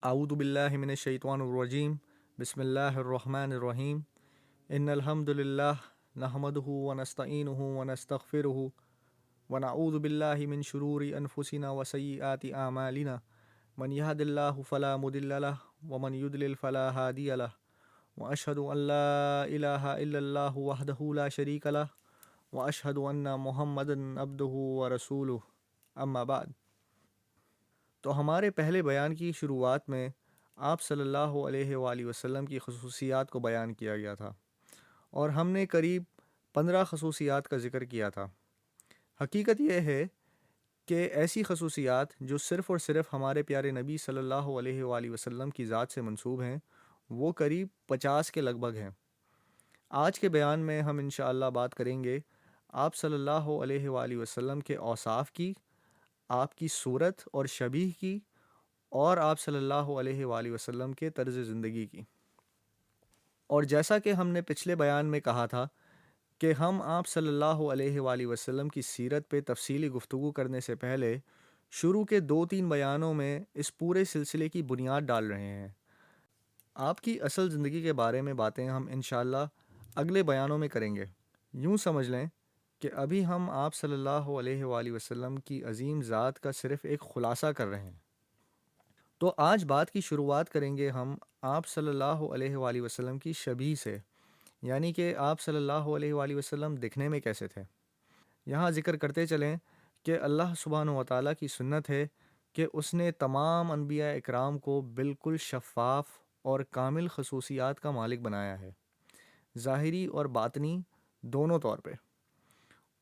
اعوذ باللہ من الشیطان الرجیم بسم اللہ الرحمن الرحیم ان الحمد للہ نحمدہ ونستعینہ ونستغفرہ ونعوذ باللہ من شرور انفسنا وسیئات اعمالنا من یہد اللہ فلا مضل لہ ومن یضلل فلا ہادی لہ واشہد ان لا الہ الا اللہ وحدہ لا شریک لہ واشہد ان محمدا عبدہ ورسولہ اما بعد۔ تو ہمارے پہلے بیان کی شروعات میں آپ صلی اللہ علیہ وآلہ وسلم کی خصوصیات کو بیان کیا گیا تھا، اور ہم نے قریب 15 خصوصیات کا ذکر کیا تھا۔ حقیقت یہ ہے کہ ایسی خصوصیات جو صرف اور صرف ہمارے پیارے نبی صلی اللہ علیہ وآلہ وسلم کی ذات سے منسوب ہیں، وہ قریب 50 کے لگ بھگ ہیں۔ آج کے بیان میں ہم انشاءاللہ بات کریں گے آپ صلی اللہ علیہ وآلہ وسلم کے اوصاف کی، آپ کی صورت اور شبیہ کی، اور آپ صلی اللہ علیہ وآلہ وسلم کے طرز زندگی کی۔ اور جیسا کہ ہم نے پچھلے بیان میں کہا تھا کہ ہم آپ صلی اللہ علیہ وآلہ وسلم کی سیرت پہ تفصیلی گفتگو کرنے سے پہلے شروع کے 2-3 بیانوں میں اس پورے سلسلے کی بنیاد ڈال رہے ہیں۔ آپ کی اصل زندگی کے بارے میں باتیں ہم انشاءاللہ اگلے بیانوں میں کریں گے۔ یوں سمجھ لیں کہ ابھی ہم آپ صلی اللہ علیہ وآلہ وسلم کی عظیم ذات کا صرف ایک خلاصہ کر رہے ہیں۔ تو آج بات کی شروعات کریں گے ہم آپ صلی اللہ علیہ وآلہ وسلم کی شبیہ سے، یعنی کہ آپ صلی اللہ علیہ وآلہ وسلم دکھنے میں کیسے تھے۔ یہاں ذکر کرتے چلیں کہ اللہ سبحانہ و تعالیٰ کی سنت ہے کہ اس نے تمام انبیاء اکرام کو بالکل شفاف اور کامل خصوصیات کا مالک بنایا ہے، ظاہری اور باطنی دونوں طور پہ،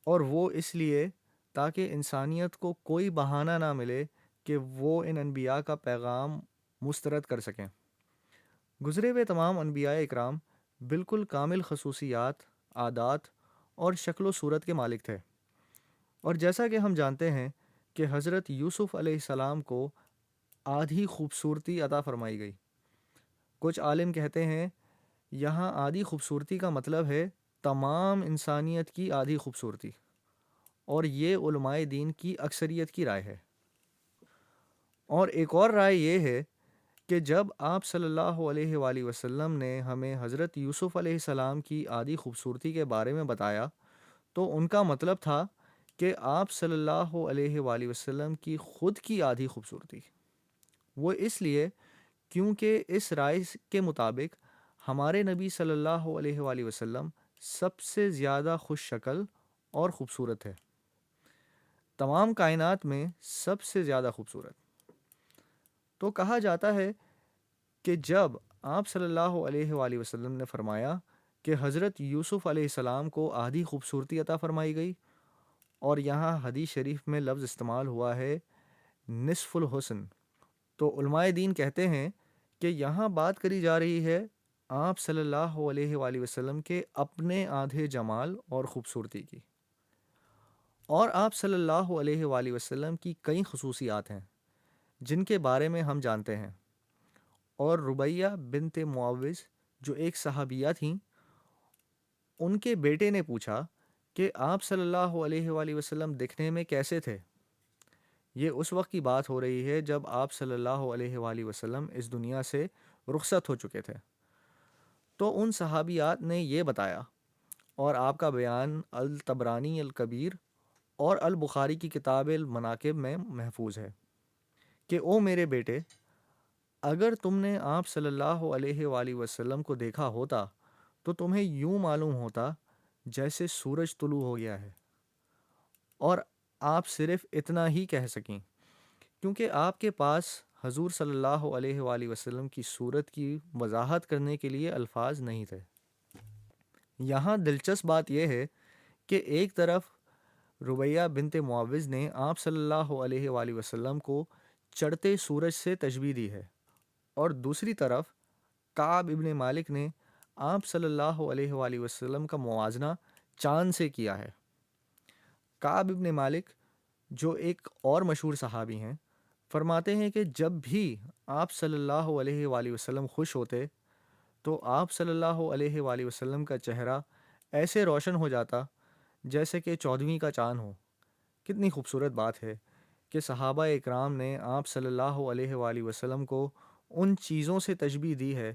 اور وہ اس لیے تاکہ انسانیت کو کوئی بہانہ نہ ملے کہ وہ ان انبیاء کا پیغام مسترد کر سکیں۔ گزرے ہوئے تمام انبیاء اکرام بالکل کامل خصوصیات، عادات اور شکل و صورت کے مالک تھے، اور جیسا کہ ہم جانتے ہیں کہ حضرت یوسف علیہ السلام کو آدھی خوبصورتی عطا فرمائی گئی۔ کچھ عالم کہتے ہیں یہاں آدھی خوبصورتی کا مطلب ہے تمام انسانیت کی آدھی خوبصورتی، اور یہ علماء دین کی اکثریت کی رائے ہے۔ اور ایک اور رائے یہ ہے کہ جب آپ صلی اللہ علیہ وآلہ وسلم نے ہمیں حضرت یوسف علیہ السلام کی آدھی خوبصورتی کے بارے میں بتایا تو ان کا مطلب تھا کہ آپ صلی اللہ علیہ وآلہ وسلم کی خود کی آدھی خوبصورتی۔ وہ اس لیے کیونکہ اس رائے کے مطابق ہمارے نبی صلی اللہ علیہ وآلہ وسلم سب سے زیادہ خوش شکل اور خوبصورت ہے، تمام کائنات میں سب سے زیادہ خوبصورت۔ تو کہا جاتا ہے کہ جب آپ صلی اللہ علیہ وآلہ وسلم نے فرمایا کہ حضرت یوسف علیہ السلام کو آدھی خوبصورتی عطا فرمائی گئی، اور یہاں حدیث شریف میں لفظ استعمال ہوا ہے نصف الحسن، تو علماء دین کہتے ہیں کہ یہاں بات کری جا رہی ہے آپ صلی اللہ علیہ وآلہ وسلم کے اپنے آدھے جمال اور خوبصورتی کی۔ اور آپ صلی اللہ علیہ وآلہ وسلم کی کئی خصوصیات ہیں جن کے بارے میں ہم جانتے ہیں۔ اور ربیہ بنت معوذ جو ایک صحابیہ تھیں، ان کے بیٹے نے پوچھا کہ آپ صلی اللہ علیہ وآلہ وسلم دکھنے میں کیسے تھے۔ یہ اس وقت کی بات ہو رہی ہے جب آپ صلی اللہ علیہ وآلہ وسلم اس دنیا سے رخصت ہو چکے تھے۔ تو ان صحابیات نے یہ بتایا، اور آپ کا بیان الطبرانی الکبیر اور البخاری کی کتاب المناقب میں محفوظ ہے کہ او میرے بیٹے، اگر تم نے آپ صلی اللہ علیہ وآلہ وسلم کو دیکھا ہوتا تو تمہیں یوں معلوم ہوتا جیسے سورج طلوع ہو گیا ہے، اور آپ صرف اتنا ہی کہہ سکیں کیونکہ آپ کے پاس حضور صلی اللہ علیہ وآلہ وسلم کی صورت کی وضاحت کرنے کے لیے الفاظ نہیں تھے۔ یہاں دلچسپ بات یہ ہے کہ ایک طرف ربیہ بنت معوذ نے آپ صلی اللہ علیہ وآلہ وسلم کو چڑھتے سورج سے تشبیہ دی ہے، اور دوسری طرف کعب ابن مالک نے آپ صلی اللہ علیہ وآلہ وسلم کا موازنہ چاند سے کیا ہے۔ کعب ابن مالک جو ایک اور مشہور صحابی ہیں، فرماتے ہیں کہ جب بھی آپ صلی اللہ علیہ وآلہ وسلم خوش ہوتے تو آپ صلی اللہ علیہ وآلہ وسلم کا چہرہ ایسے روشن ہو جاتا جیسے کہ 14ویں کا چاند ہو۔ کتنی خوبصورت بات ہے کہ صحابہ اکرام نے آپ صلی اللہ علیہ وآلہ وسلم کو ان چیزوں سے تشبیہ دی ہے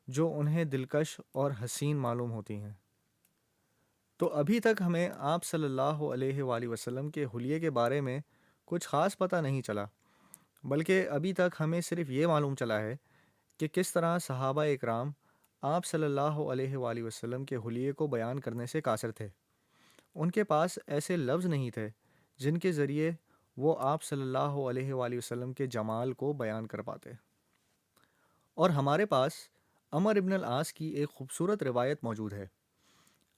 جو انہیں دلکش اور حسین معلوم ہوتی ہیں۔ تو ابھی تک ہمیں آپ صلی اللہ علیہ وآلہ وسلم کے حلیے کے بارے میں کچھ خاص پتہ نہیں چلا، بلکہ ابھی تک ہمیں صرف یہ معلوم چلا ہے کہ کس طرح صحابہ اکرام آپ صلی اللہ علیہ وآلہ وسلم کے حلیے کو بیان کرنے سے قاصر تھے۔ ان کے پاس ایسے لفظ نہیں تھے جن کے ذریعے وہ آپ صلی اللہ علیہ وآلہ وسلم کے جمال کو بیان کر پاتے۔ اور ہمارے پاس عمر ابن العاص کی ایک خوبصورت روایت موجود ہے۔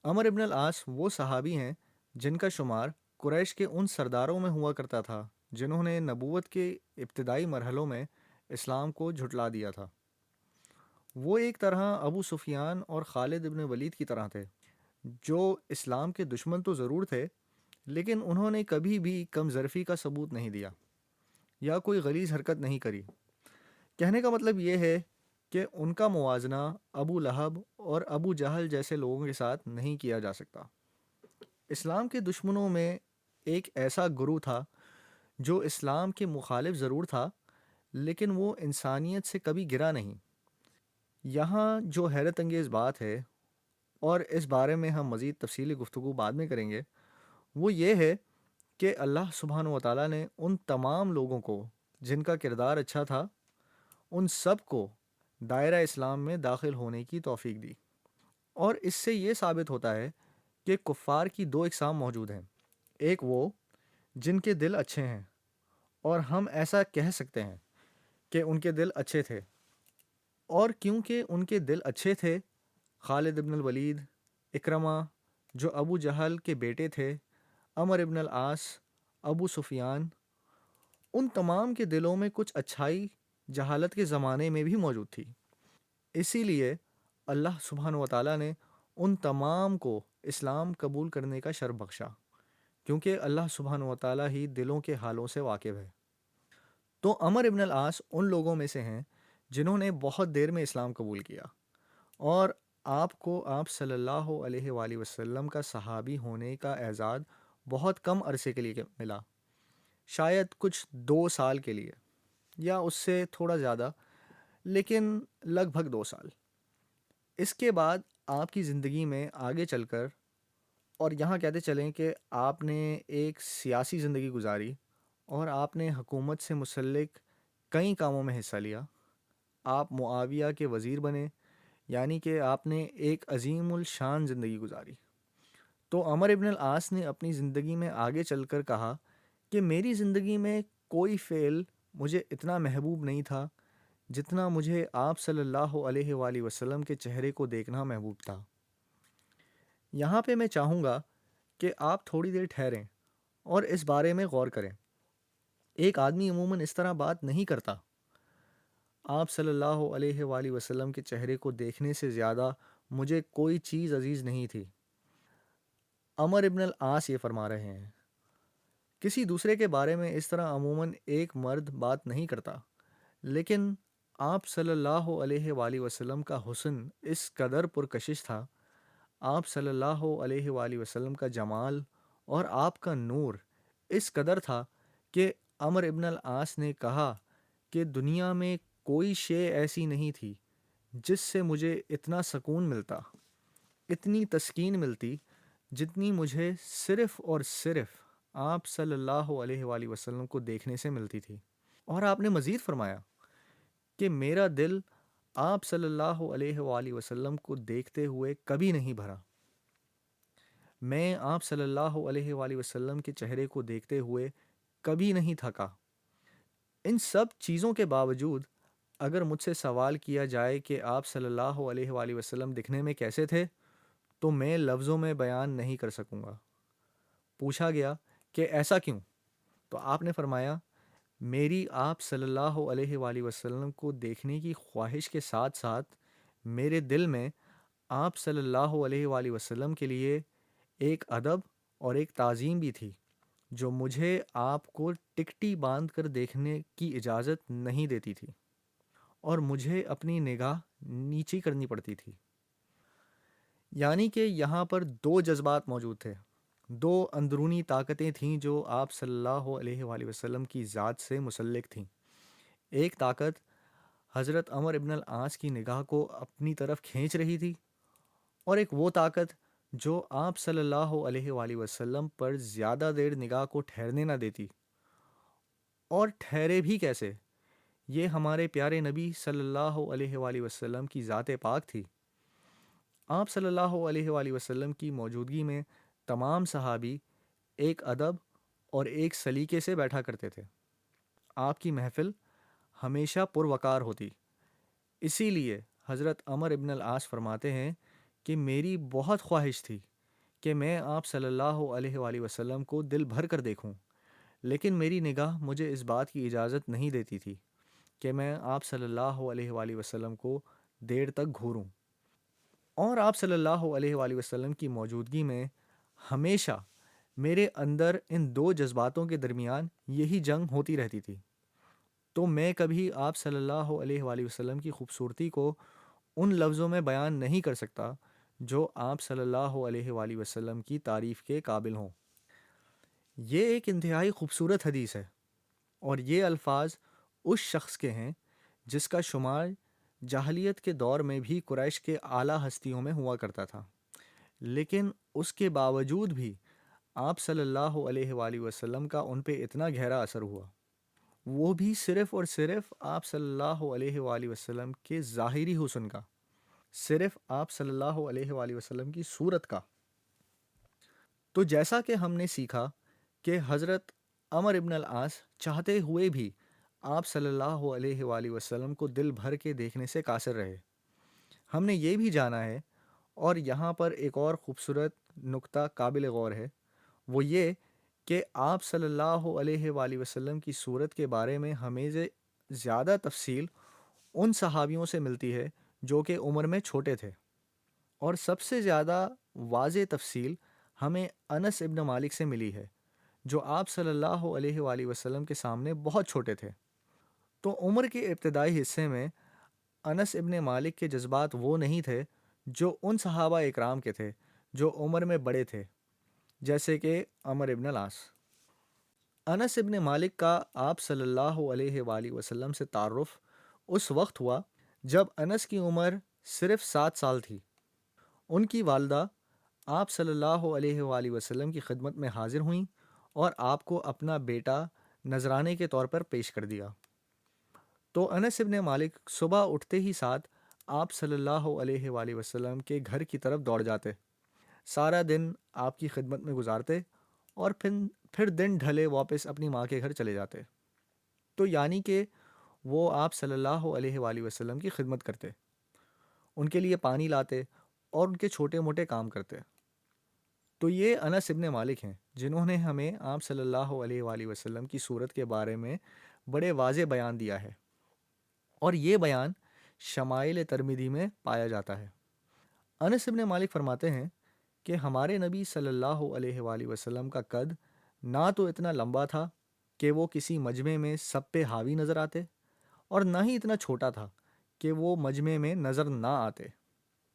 عمر ابن العاص وہ صحابی ہیں جن کا شمار قریش کے ان سرداروں میں ہوا کرتا تھا جنہوں نے نبوت کے ابتدائی مرحلوں میں اسلام کو جھٹلا دیا تھا۔ وہ ایک طرح ابو سفیان اور خالد ابن ولید کی طرح تھے، جو اسلام کے دشمن تو ضرور تھے، لیکن انہوں نے کبھی بھی کم ظرفی کا ثبوت نہیں دیا یا کوئی غلیظ حرکت نہیں کری۔ کہنے کا مطلب یہ ہے کہ ان کا موازنہ ابو لہب اور ابو جہل جیسے لوگوں کے ساتھ نہیں کیا جا سکتا۔ اسلام کے دشمنوں میں ایک ایسا گروہ تھا جو اسلام کے مخالف ضرور تھا، لیکن وہ انسانیت سے کبھی گرا نہیں۔ یہاں جو حیرت انگیز بات ہے، اور اس بارے میں ہم مزید تفصیلی گفتگو بعد میں کریں گے، وہ یہ ہے کہ اللہ سبحانہ و تعالیٰ نے ان تمام لوگوں کو جن کا کردار اچھا تھا، ان سب کو دائرہ اسلام میں داخل ہونے کی توفیق دی۔ اور اس سے یہ ثابت ہوتا ہے کہ کفار کی دو اقسام موجود ہیں، ایک وہ جن کے دل اچھے ہیں، اور ہم ایسا کہہ سکتے ہیں کہ ان کے دل اچھے تھے، اور کیونکہ ان کے دل اچھے تھے، خالد ابن الولید، اکرمہ جو ابو جہل کے بیٹے تھے، عمر ابن العاص، ابو سفیان، ان تمام کے دلوں میں کچھ اچھائی جہالت کے زمانے میں بھی موجود تھی۔ اسی لیے اللہ سبحانہ و تعالیٰ نے ان تمام کو اسلام قبول کرنے کا شرف بخشا، کیونکہ اللہ سبحانہ و تعالیٰ ہی دلوں کے حالوں سے واقف ہے۔ تو عمر ابن العاص ان لوگوں میں سے ہیں جنہوں نے بہت دیر میں اسلام قبول کیا، اور آپ کو آپ صلی اللہ علیہ وآلہ وسلم کا صحابی ہونے کا اعزاز بہت کم عرصے کے لیے ملا، شاید کچھ 2 سال کے لیے یا اس سے تھوڑا زیادہ، لیکن لگ بھگ 2 سال۔ اس کے بعد آپ کی زندگی میں آگے چل کر، اور یہاں کہتے چلیں کہ آپ نے ایک سیاسی زندگی گزاری، اور آپ نے حکومت سے متعلق کئی کاموں میں حصہ لیا۔ آپ معاویہ کے وزیر بنے، یعنی کہ آپ نے ایک عظیم الشان زندگی گزاری۔ تو عمر ابن العاص نے اپنی زندگی میں آگے چل کر کہا کہ میری زندگی میں کوئی فعل مجھے اتنا محبوب نہیں تھا جتنا مجھے آپ صلی اللہ علیہ وآلہ وسلم کے چہرے کو دیکھنا محبوب تھا۔ یہاں پہ میں چاہوں گا کہ آپ تھوڑی دیر ٹھہریں اور اس بارے میں غور کریں۔ ایک آدمی عموماً اس طرح بات نہیں کرتا۔ آپ صلی اللہ علیہ وآلہ وسلم کے چہرے کو دیکھنے سے زیادہ مجھے کوئی چیز عزیز نہیں تھی۔ عمر ابن العاص یہ فرما رہے ہیں۔ کسی دوسرے کے بارے میں اس طرح عموماً ایک مرد بات نہیں کرتا، لیکن آپ صلی اللہ علیہ وآلہ وسلم کا حسن اس قدر پرکشش تھا، آپ صلی اللہ علیہ وآلہ وسلم کا جمال اور آپ کا نور اس قدر تھا کہ عمر ابن العاص نے کہا کہ دنیا میں کوئی شے ایسی نہیں تھی جس سے مجھے اتنا سکون ملتا، اتنی تسکین ملتی، جتنی مجھے صرف اور صرف آپ صلی اللہ علیہ وآلہ وسلم کو دیکھنے سے ملتی تھی۔ اور آپ نے مزید فرمایا کہ میرا دل آپ صلی اللہ علیہ وآلہ وسلم کو دیکھتے ہوئے کبھی نہیں بھرا، میں آپ صلی اللہ علیہ وآلہ وسلم کے چہرے کو دیکھتے ہوئے کبھی نہیں تھکا۔ ان سب چیزوں کے باوجود اگر مجھ سے سوال کیا جائے کہ آپ صلی اللہ علیہ وآلہ وسلم دکھنے میں کیسے تھے، تو میں لفظوں میں بیان نہیں کر سکوں گا۔ پوچھا گیا کہ ایسا کیوں؟ تو آپ نے فرمایا، میری آپ صلی اللہ علیہ وآلہ وسلم کو دیکھنے کی خواہش کے ساتھ ساتھ میرے دل میں آپ صلی اللہ علیہ وآلہ وسلم کے لیے ایک ادب اور ایک تعظیم بھی تھی، جو مجھے آپ کو ٹکٹی باندھ کر دیکھنے کی اجازت نہیں دیتی تھی، اور مجھے اپنی نگاہ نیچی کرنی پڑتی تھی۔ یعنی کہ یہاں پر دو جذبات موجود تھے، دو اندرونی طاقتیں تھیں جو آپ صلی اللہ علیہ وآلہ وسلم کی ذات سے مسلک تھیں۔ ایک طاقت حضرت عمر ابن العاص کی نگاہ کو اپنی طرف کھینچ رہی تھی، اور ایک وہ طاقت جو آپ صلی اللہ علیہ وآلہ وسلم پر زیادہ دیر نگاہ کو ٹھہرنے نہ دیتی، اور ٹھہرے بھی کیسے، یہ ہمارے پیارے نبی صلی اللہ علیہ وآلہ وسلم کی ذات پاک تھی۔ آپ صلی اللہ علیہ وآلہ وسلم کی موجودگی میں تمام صحابی ایک ادب اور ایک سلیقے سے بیٹھا کرتے تھے۔ آپ کی محفل ہمیشہ پروقار ہوتی۔ اسی لیے حضرت عمر ابن العاص فرماتے ہیں کہ میری بہت خواہش تھی کہ میں آپ صلی اللہ علیہ وآلہ وسلم کو دل بھر کر دیکھوں، لیکن میری نگاہ مجھے اس بات کی اجازت نہیں دیتی تھی کہ میں آپ صلی اللہ علیہ وآلہ وسلم کو دیر تک گھوروں۔ اور آپ صلی اللہ علیہ وآلہ وسلم کی موجودگی میں ہمیشہ میرے اندر ان دو جذباتوں کے درمیان یہی جنگ ہوتی رہتی تھی۔ تو میں کبھی آپ صلی اللہ علیہ وآلہ وسلم کی خوبصورتی کو ان لفظوں میں بیان نہیں کر سکتا جو آپ صلی اللہ علیہ وآلہ وسلم کی تعریف کے قابل ہوں۔ یہ ایک انتہائی خوبصورت حدیث ہے، اور یہ الفاظ اس شخص کے ہیں جس کا شمار جاہلیت کے دور میں بھی قریش کے اعلیٰ ہستیوں میں ہوا کرتا تھا، لیکن اس کے باوجود بھی آپ صلی اللہ علیہ وآلہ وسلم کا ان پہ اتنا گہرا اثر ہوا، وہ بھی صرف اور صرف آپ صلی اللہ علیہ وآلہ وسلم کے ظاہری حسن کا، صرف آپ صلی اللہ علیہ وآلہ وسلم کی صورت کا۔ تو جیسا کہ ہم نے سیکھا کہ حضرت عمر ابن العاص چاہتے ہوئے بھی آپ صلی اللہ علیہ وآلہ وسلم کو دل بھر کے دیکھنے سے قاصر رہے، ہم نے یہ بھی جانا ہے، اور یہاں پر ایک اور خوبصورت نقطہ قابل غور ہے، وہ یہ کہ آپ صلی اللہ علیہ وآلہ وسلم کی صورت کے بارے میں ہمیں زیادہ تفصیل ان صحابیوں سے ملتی ہے جو کہ عمر میں چھوٹے تھے، اور سب سے زیادہ واضح تفصیل ہمیں انس ابن مالک سے ملی ہے جو آپ صلی اللہ علیہ وآلہ وسلم کے سامنے بہت چھوٹے تھے۔ تو عمر کے ابتدائی حصے میں انس ابن مالک کے جذبات وہ نہیں تھے جو ان صحابہ اکرام کے تھے جو عمر میں بڑے تھے، جیسے کہ عمر ابن العاص۔ انس ابن مالک کا آپ صلی اللہ علیہ وآلہ وسلم سے تعارف اس وقت ہوا جب انس کی عمر صرف 7 سال تھی۔ ان کی والدہ آپ صلی اللہ علیہ وآلہ وسلم کی خدمت میں حاضر ہوئیں اور آپ کو اپنا بیٹا نذرانے کے طور پر پیش کر دیا۔ تو انس ابن مالک صبح اٹھتے ہی ساتھ آپ صلی اللہ علیہ وآلہ وسلم کے گھر کی طرف دوڑ جاتے، سارا دن آپ کی خدمت میں گزارتے، اور پھر دن ڈھلے واپس اپنی ماں کے گھر چلے جاتے۔ تو یعنی کہ وہ آپ صلی اللہ علیہ وآلہ وسلم کی خدمت کرتے، ان کے لیے پانی لاتے اور ان کے چھوٹے موٹے کام کرتے۔ تو یہ انس ابن مالک ہیں جنہوں نے ہمیں آپ صلی اللہ علیہ وآلہ وسلم کی صورت کے بارے میں بڑے واضح بیان دیا ہے، اور یہ بیان شمائل ترمذی میں پایا جاتا ہے۔ انس ابن مالک فرماتے ہیں کہ ہمارے نبی صلی اللہ علیہ وآلہ وسلم کا قد نہ تو اتنا لمبا تھا کہ وہ کسی مجمع میں سب پہ حاوی نظر آتے، اور نہ ہی اتنا چھوٹا تھا کہ وہ مجمع میں نظر نہ آتے،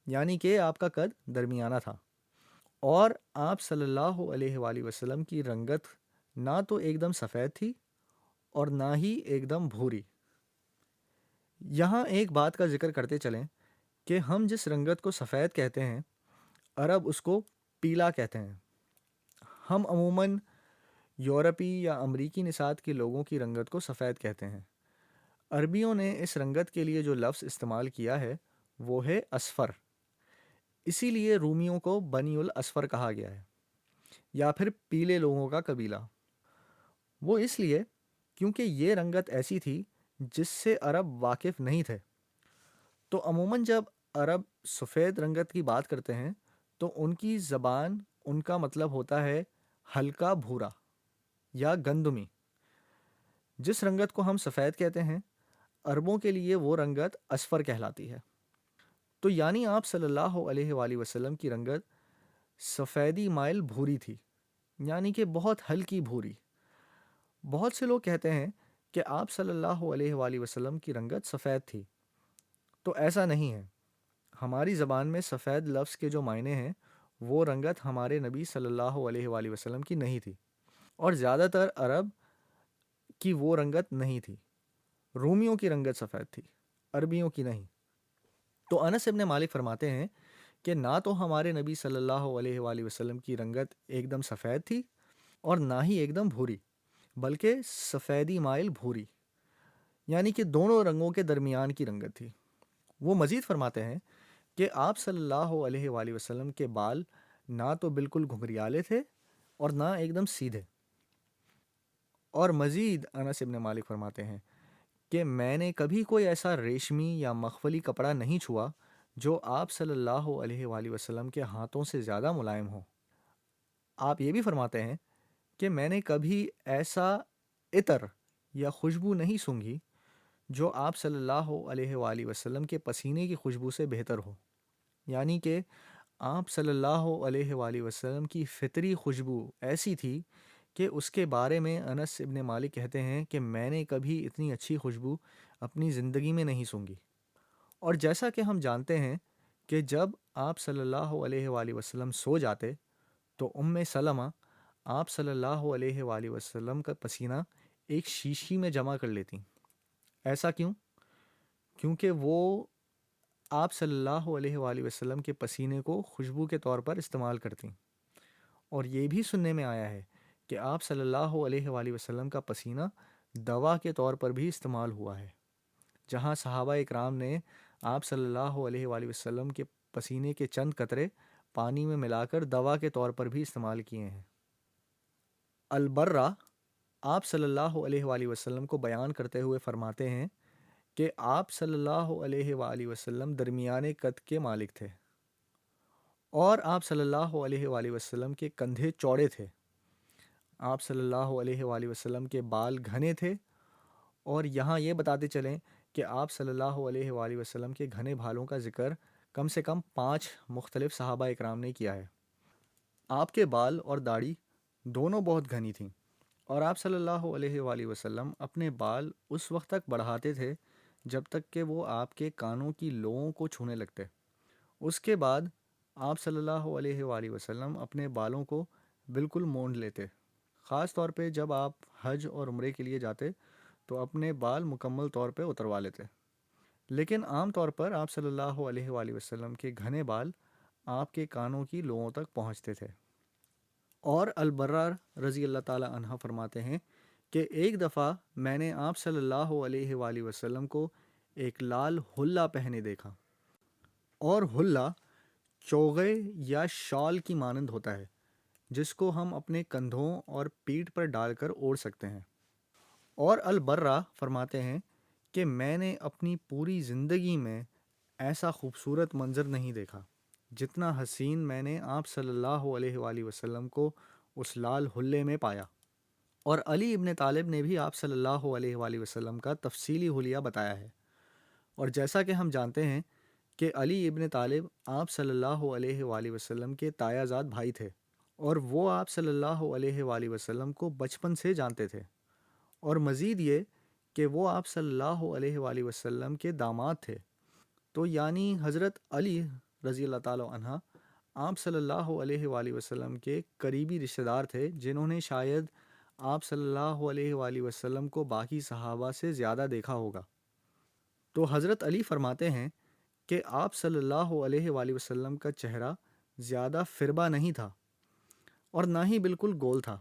یعنی کہ آپ کا قد درمیانہ تھا۔ اور آپ صلی اللہ علیہ وآلہ وسلم کی رنگت نہ تو ایک دم سفید تھی اور نہ ہی ایک دم بھوری۔ یہاں ایک بات کا ذکر کرتے چلیں کہ ہم جس رنگت کو سفید کہتے ہیں، عرب اس کو پیلا کہتے ہیں۔ ہم عموماً یورپی یا امریکی نژاد کے لوگوں کی رنگت کو سفید کہتے ہیں۔ عربیوں نے اس رنگت کے لیے جو لفظ استعمال کیا ہے وہ ہے اصفر، اسی لیے رومیوں کو بنی الاصفر کہا گیا ہے، یا پھر پیلے لوگوں کا قبیلہ۔ وہ اس لیے کیونکہ یہ رنگت ایسی تھی جس سے عرب واقف نہیں تھے۔ تو عموماً جب عرب سفید رنگت کی بات کرتے ہیں تو ان کی زبان ان کا مطلب ہوتا ہے ہلکا بھورا یا گندمی۔ جس رنگت کو ہم سفید کہتے ہیں، عربوں کے لیے وہ رنگت اصفر کہلاتی ہے۔ تو یعنی آپ صلی اللہ علیہ وآلہ وسلم کی رنگت سفیدی مائل بھوری تھی، یعنی کہ بہت ہلکی بھوری۔ بہت سے لوگ کہتے ہیں کہ آپ صلی اللہ علیہ وآلہ وسلم کی رنگت سفید تھی، تو ایسا نہیں ہے۔ ہماری زبان میں سفید لفظ کے جو معنی ہیں وہ رنگت ہمارے نبی صلی اللہ علیہ وآلہ وسلم کی نہیں تھی، اور زیادہ تر عرب کی وہ رنگت نہیں تھی۔ رومیوں کی رنگت سفید تھی، عربیوں کی نہیں۔ تو انس ابن مالک فرماتے ہیں کہ نہ تو ہمارے نبی صلی اللہ علیہ وآلہ وسلم کی رنگت ایک دم سفید تھی اور نہ ہی ایک دم بھوری، بلکہ سفیدی مائل بھوری، یعنی کہ دونوں رنگوں کے درمیان کی رنگت تھی۔ وہ مزید فرماتے ہیں کہ آپ صلی اللہ علیہ وآلہ وسلم کے بال نہ تو بالکل گھنگریالے تھے اور نہ ایک دم سیدھے۔ اور مزید انس ابن مالک فرماتے ہیں کہ میں نے کبھی کوئی ایسا ریشمی یا مخملی کپڑا نہیں چھوا جو آپ صلی اللہ علیہ وآلہ وسلم کے ہاتھوں سے زیادہ ملائم ہو۔ آپ یہ بھی فرماتے ہیں کہ میں نے کبھی ایسا عطر یا خوشبو نہیں سونگھی جو آپ صلی اللہ علیہ وآلہ وسلم کے پسینے کی خوشبو سے بہتر ہو، یعنی کہ آپ صلی اللہ علیہ وآلہ وسلم کی فطری خوشبو ایسی تھی کہ اس کے بارے میں انس ابن مالک کہتے ہیں کہ میں نے کبھی اتنی اچھی خوشبو اپنی زندگی میں نہیں سونگھی۔ اور جیسا کہ ہم جانتے ہیں کہ جب آپ صلی اللہ علیہ وآلہ وسلم سو جاتے تو سلمہ آپ صلی اللہ علیہ وآلہ وسلم کا پسینہ ایک شیشی میں جمع کر لیتی۔ ایسا کیوں؟ کیونکہ وہ آپ صلی اللہ علیہ وآلہ وسلم کے پسینے کو خوشبو کے طور پر استعمال کرتی۔ اور یہ بھی سننے میں آیا ہے کہ آپ صلی اللہ علیہ وآلہ وسلم کا پسینہ دوا کے طور پر بھی استعمال ہوا ہے، جہاں صحابہ اکرام نے آپ صلی اللہ علیہ وآلہ وسلم کے پسینے کے چند قطرے پانی میں ملا کر دوا کے طور پر بھی استعمال کیے ہیں۔ البرہ آپ صلی اللہ علیہ وآلہ وسلم کو بیان کرتے ہوئے فرماتے ہیں کہ آپ صلی اللہ علیہ وآلہ وسلم درمیانے قد کے مالک تھے اور آپ صلی اللہ علیہ وآلہ وسلم کے کندھے چوڑے تھے۔ آپ صلی اللہ علیہ وآلہ وسلم کے بال گھنے تھے، اور یہاں یہ بتاتے چلیں کہ آپ صلی اللہ علیہ وآلہ وسلم کے گھنے بالوں کا ذکر کم سے کم 5 مختلف صحابہ اکرام نے کیا ہے۔ آپ کے بال اور داڑھی دونوں بہت گھنی تھیں، اور آپ صلی اللہ علیہ وآلہ وسلم اپنے بال اس وقت تک بڑھاتے تھے جب تک کہ وہ آپ کے کانوں کی لوؤں کو چھونے لگتے۔ اس کے بعد آپ صلی اللہ علیہ وآلہ وسلم اپنے بالوں کو بالکل مونڈ لیتے، خاص طور پہ جب آپ حج اور عمرے کے لیے جاتے تو اپنے بال مکمل طور پہ اتروا لیتے۔ لیکن عام طور پر آپ صلی اللہ علیہ وآلہ وسلم کے گھنے بال آپ کے کانوں کی لوؤں تک پہنچتے تھے۔ اور البرہ رضی اللہ تعالیٰ عنہ فرماتے ہیں کہ ایک دفعہ میں نے آپ صلی اللہ علیہ وآلہ وسلم کو ایک لال حلہ پہنے دیکھا، اور حلہ چوغے یا شال کی مانند ہوتا ہے جس کو ہم اپنے کندھوں اور پیٹھ پر ڈال کر اوڑھ سکتے ہیں۔ اور البرہ فرماتے ہیں کہ میں نے اپنی پوری زندگی میں ایسا خوبصورت منظر نہیں دیکھا جتنا حسین میں نے آپ صلی اللہ علیہ وآلہ وسلم کو اس لال حلے میں پایا۔ اور علی ابن طالب نے بھی آپ صلی اللہ علیہ وآلہ وسلم کا تفصیلی حلیہ بتایا ہے۔ اور جیسا کہ ہم جانتے ہیں کہ علی ابن طالب آپ صلی اللہ علیہ وآلہ وسلم کے تایا زاد بھائی تھے، اور وہ آپ صلی اللہ علیہ وآلہ وسلم کو بچپن سے جانتے تھے، اور مزید یہ کہ وہ آپ صلی اللہ علیہ وآلہ وسلم کے داماد تھے۔ تو یعنی حضرت علی رضی اللہ تعالیٰ عنہ آپ صلی اللہ علیہ وآلہ وسلم کے قریبی رشتہ دار تھے، جنہوں نے شاید آپ صلی اللہ علیہ وآلہ وسلم کو باقی صحابہ سے زیادہ دیکھا ہوگا۔ تو حضرت علی فرماتے ہیں کہ آپ صلی اللہ علیہ وآلہ وسلم کا چہرہ زیادہ فربا نہیں تھا اور نہ ہی بالکل گول تھا۔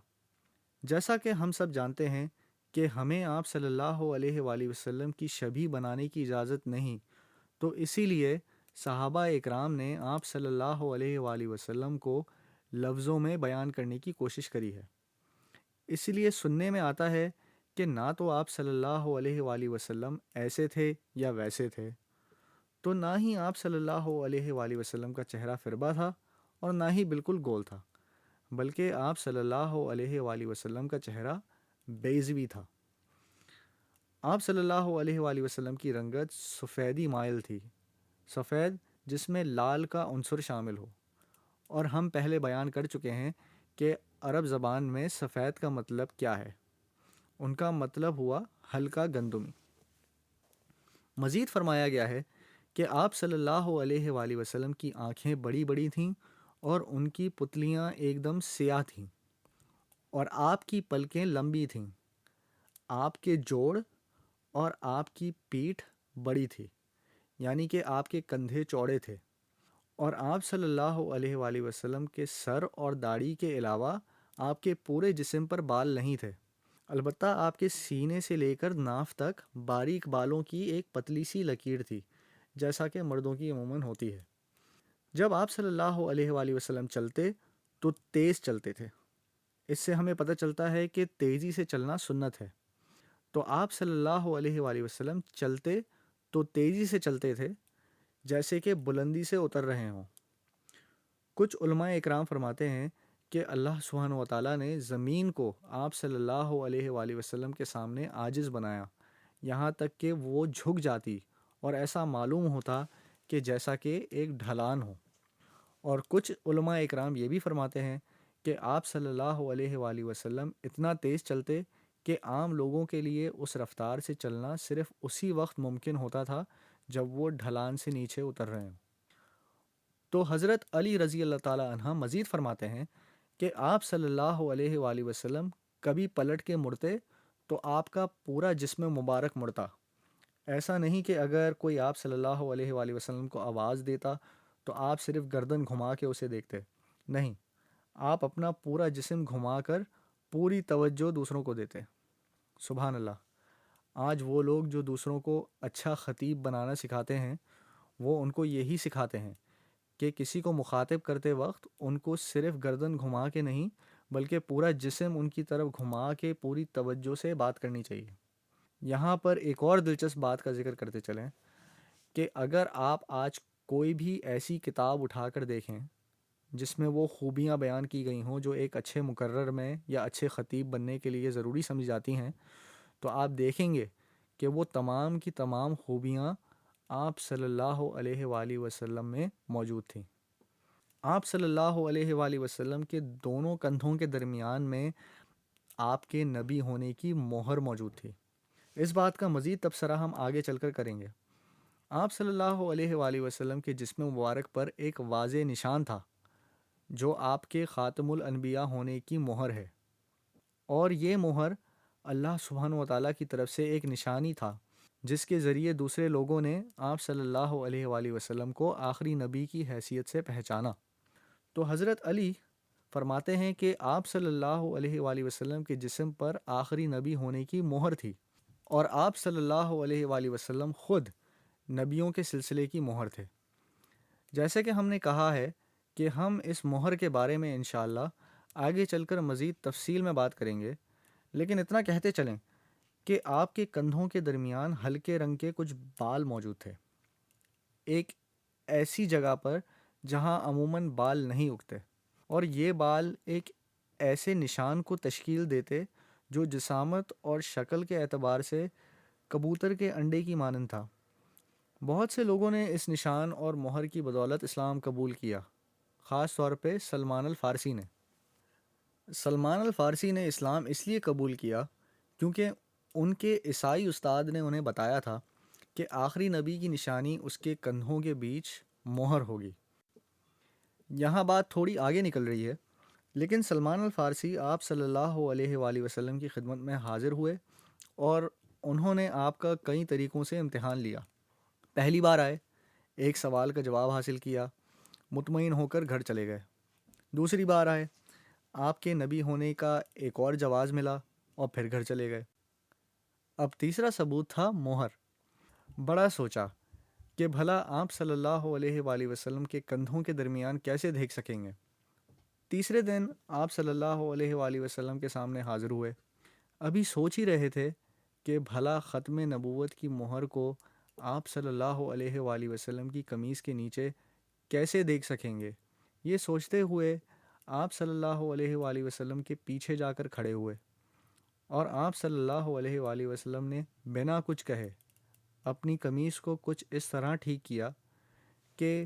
جیسا کہ ہم سب جانتے ہیں کہ ہمیں آپ صلی اللہ علیہ وآلہ وسلم کی شبیہ بنانے کی اجازت نہیں، تو اسی لیے صحابہ اکرام نے آپ صلی اللہ علیہ وآلہ وسلم کو لفظوں میں بیان کرنے کی کوشش کری ہے۔ اس لیے سننے میں آتا ہے کہ نہ تو آپ صلی اللہ علیہ وآلہ وسلم ایسے تھے یا ویسے تھے، تو نہ ہی آپ صلی اللہ علیہ وآلہ وسلم کا چہرہ فربا تھا اور نہ ہی بالکل گول تھا، بلکہ آپ صلی اللہ علیہ وآلہ وسلم کا چہرہ بیضوی تھا۔ آپ صلی اللہ علیہ وآلہ وسلم کی رنگت سفیدی مائل تھی، سفید جس میں لال کا عنصر شامل ہو۔ اور ہم پہلے بیان کر چکے ہیں کہ عرب زبان میں سفید کا مطلب کیا ہے۔ ان کا مطلب ہوا ہلکا گندمی۔ مزید فرمایا گیا ہے کہ آپ صلی اللہ علیہ وآلہ وسلم کی آنکھیں بڑی بڑی تھیں اور ان کی پتلیاں ایک دم سیاہ تھیں، اور آپ کی پلکیں لمبی تھیں، آپ کے جوڑ اور آپ کی پیٹھ بڑی تھی، یعنی کہ آپ کے کندھے چوڑے تھے، اور آپ صلی اللہ علیہ وآلہ وسلم کے سر اور داڑھی کے علاوہ آپ کے پورے جسم پر بال نہیں تھے۔ البتہ آپ کے سینے سے لے کر ناف تک باریک بالوں کی ایک پتلی سی لکیر تھی، جیسا کہ مردوں کی عموماً ہوتی ہے۔ جب آپ صلی اللہ علیہ وآلہ وسلم چلتے تو تیز چلتے تھے۔ اس سے ہمیں پتہ چلتا ہے کہ تیزی سے چلنا سنت ہے۔ تو آپ صلی اللہ علیہ وآلہ وسلم چلتے تو تیزی سے چلتے تھے، جیسے کہ بلندی سے اتر رہے ہوں۔ کچھ علماء اکرام فرماتے ہیں کہ اللہ سبحانہ و تعالیٰ نے زمین کو آپ صلی اللہ علیہ وآلہ وسلم کے سامنے عاجز بنایا، یہاں تک کہ وہ جھک جاتی اور ایسا معلوم ہوتا کہ جیسا کہ ایک ڈھلان ہو۔ اور کچھ علماء اکرام یہ بھی فرماتے ہیں کہ آپ صلی اللہ علیہ وآلہ وسلم اتنا تیز چلتے کہ عام لوگوں کے لیے اس رفتار سے چلنا صرف اسی وقت ممکن ہوتا تھا جب وہ ڈھلان سے نیچے اتر رہے ہوں۔ تو حضرت علی رضی اللہ تعالیٰ عنہ مزید فرماتے ہیں کہ آپ صلی اللہ علیہ وآلہ وسلم کبھی پلٹ کے مڑتے تو آپ کا پورا جسم مبارک مڑتا۔ ایسا نہیں کہ اگر کوئی آپ صلی اللہ علیہ وآلہ وسلم کو آواز دیتا تو آپ صرف گردن گھما کے اسے دیکھتے، نہیں، آپ اپنا پورا جسم گھما کر پوری توجہ دوسروں کو دیتے۔ سبحان اللہ۔ آج وہ لوگ جو دوسروں کو اچھا خطیب بنانا سکھاتے ہیں، وہ ان کو یہی سکھاتے ہیں کہ کسی کو مخاطب کرتے وقت ان کو صرف گردن گھما کے نہیں بلکہ پورا جسم ان کی طرف گھما کے پوری توجہ سے بات کرنی چاہیے۔ یہاں پر ایک اور دلچسپ بات کا ذکر کرتے چلیں کہ اگر آپ آج کوئی بھی ایسی کتاب اٹھا کر دیکھیں جس میں وہ خوبیاں بیان کی گئی ہوں جو ایک اچھے مقرر میں یا اچھے خطیب بننے کے لیے ضروری سمجھی جاتی ہیں، تو آپ دیکھیں گے کہ وہ تمام کی تمام خوبیاں آپ صلی اللہ علیہ وآلہ وسلم میں موجود تھیں۔ آپ صلی اللہ علیہ وآلہ وسلم کے دونوں کندھوں کے درمیان میں آپ کے نبی ہونے کی مہر موجود تھی۔ اس بات کا مزید تبصرہ ہم آگے چل کر کریں گے۔ آپ صلی اللہ علیہ وآلہ وسلم کے جسم مبارک پر ایک واضح نشان تھا جو آپ کے خاتم الانبیاء ہونے کی مہر ہے، اور یہ مہر اللہ سبحانہ و تعالیٰ کی طرف سے ایک نشانی تھا جس کے ذریعے دوسرے لوگوں نے آپ صلی اللہ علیہ وآلہ وسلم کو آخری نبی کی حیثیت سے پہچانا۔ تو حضرت علی فرماتے ہیں کہ آپ صلی اللہ علیہ وآلہ وسلم کے جسم پر آخری نبی ہونے کی مہر تھی، اور آپ صلی اللہ علیہ وآلہ وسلم خود نبیوں کے سلسلے کی مہر تھے۔ جیسے کہ ہم نے کہا ہے کہ ہم اس مہر کے بارے میں انشاءاللہ آگے چل کر مزید تفصیل میں بات کریں گے، لیکن اتنا کہتے چلیں کہ آپ کے کندھوں کے درمیان ہلکے رنگ کے کچھ بال موجود تھے، ایک ایسی جگہ پر جہاں عموماً بال نہیں اگتے، اور یہ بال ایک ایسے نشان کو تشکیل دیتے جو جسامت اور شکل کے اعتبار سے کبوتر کے انڈے کی مانند تھا۔ بہت سے لوگوں نے اس نشان اور مہر کی بدولت اسلام قبول کیا، خاص طور پہ سلمان الفارسی نے۔ سلمان الفارسی نے اسلام اس لیے قبول کیا کیونکہ ان کے عیسائی استاد نے انہیں بتایا تھا کہ آخری نبی کی نشانی اس کے کندھوں کے بیچ مہر ہوگی۔ یہاں بات تھوڑی آگے نکل رہی ہے، لیکن سلمان الفارسی آپ صلی اللہ علیہ وآلہ وسلم کی خدمت میں حاضر ہوئے اور انہوں نے آپ کا کئی طریقوں سے امتحان لیا۔ پہلی بار آئے، ایک سوال کا جواب حاصل کیا، مطمئن ہو کر گھر چلے گئے۔ دوسری بار آئے، آپ کے نبی ہونے کا ایک اور جواز ملا اور پھر گھر چلے گئے۔ اب تیسرا ثبوت تھا مہر۔ بڑا سوچا کہ بھلا آپ صلی اللہ علیہ وآلہ وسلم کے کندھوں کے درمیان کیسے دیکھ سکیں گے۔ تیسرے دن آپ صلی اللہ علیہ وآلہ وسلم کے سامنے حاضر ہوئے۔ ابھی سوچ ہی رہے تھے کہ بھلا ختم نبوت کی مہر کو آپ صلی اللہ علیہ وآلہ وسلم کی قمیص کے نیچے کیسے دیکھ سکیں گے۔ یہ سوچتے ہوئے آپ صلی اللہ علیہ وآلہ وسلم کے پیچھے جا کر کھڑے ہوئے، اور آپ صلی اللہ علیہ وآلہ وسلم نے بنا کچھ کہے اپنی قمیص کو کچھ اس طرح ٹھیک کیا کہ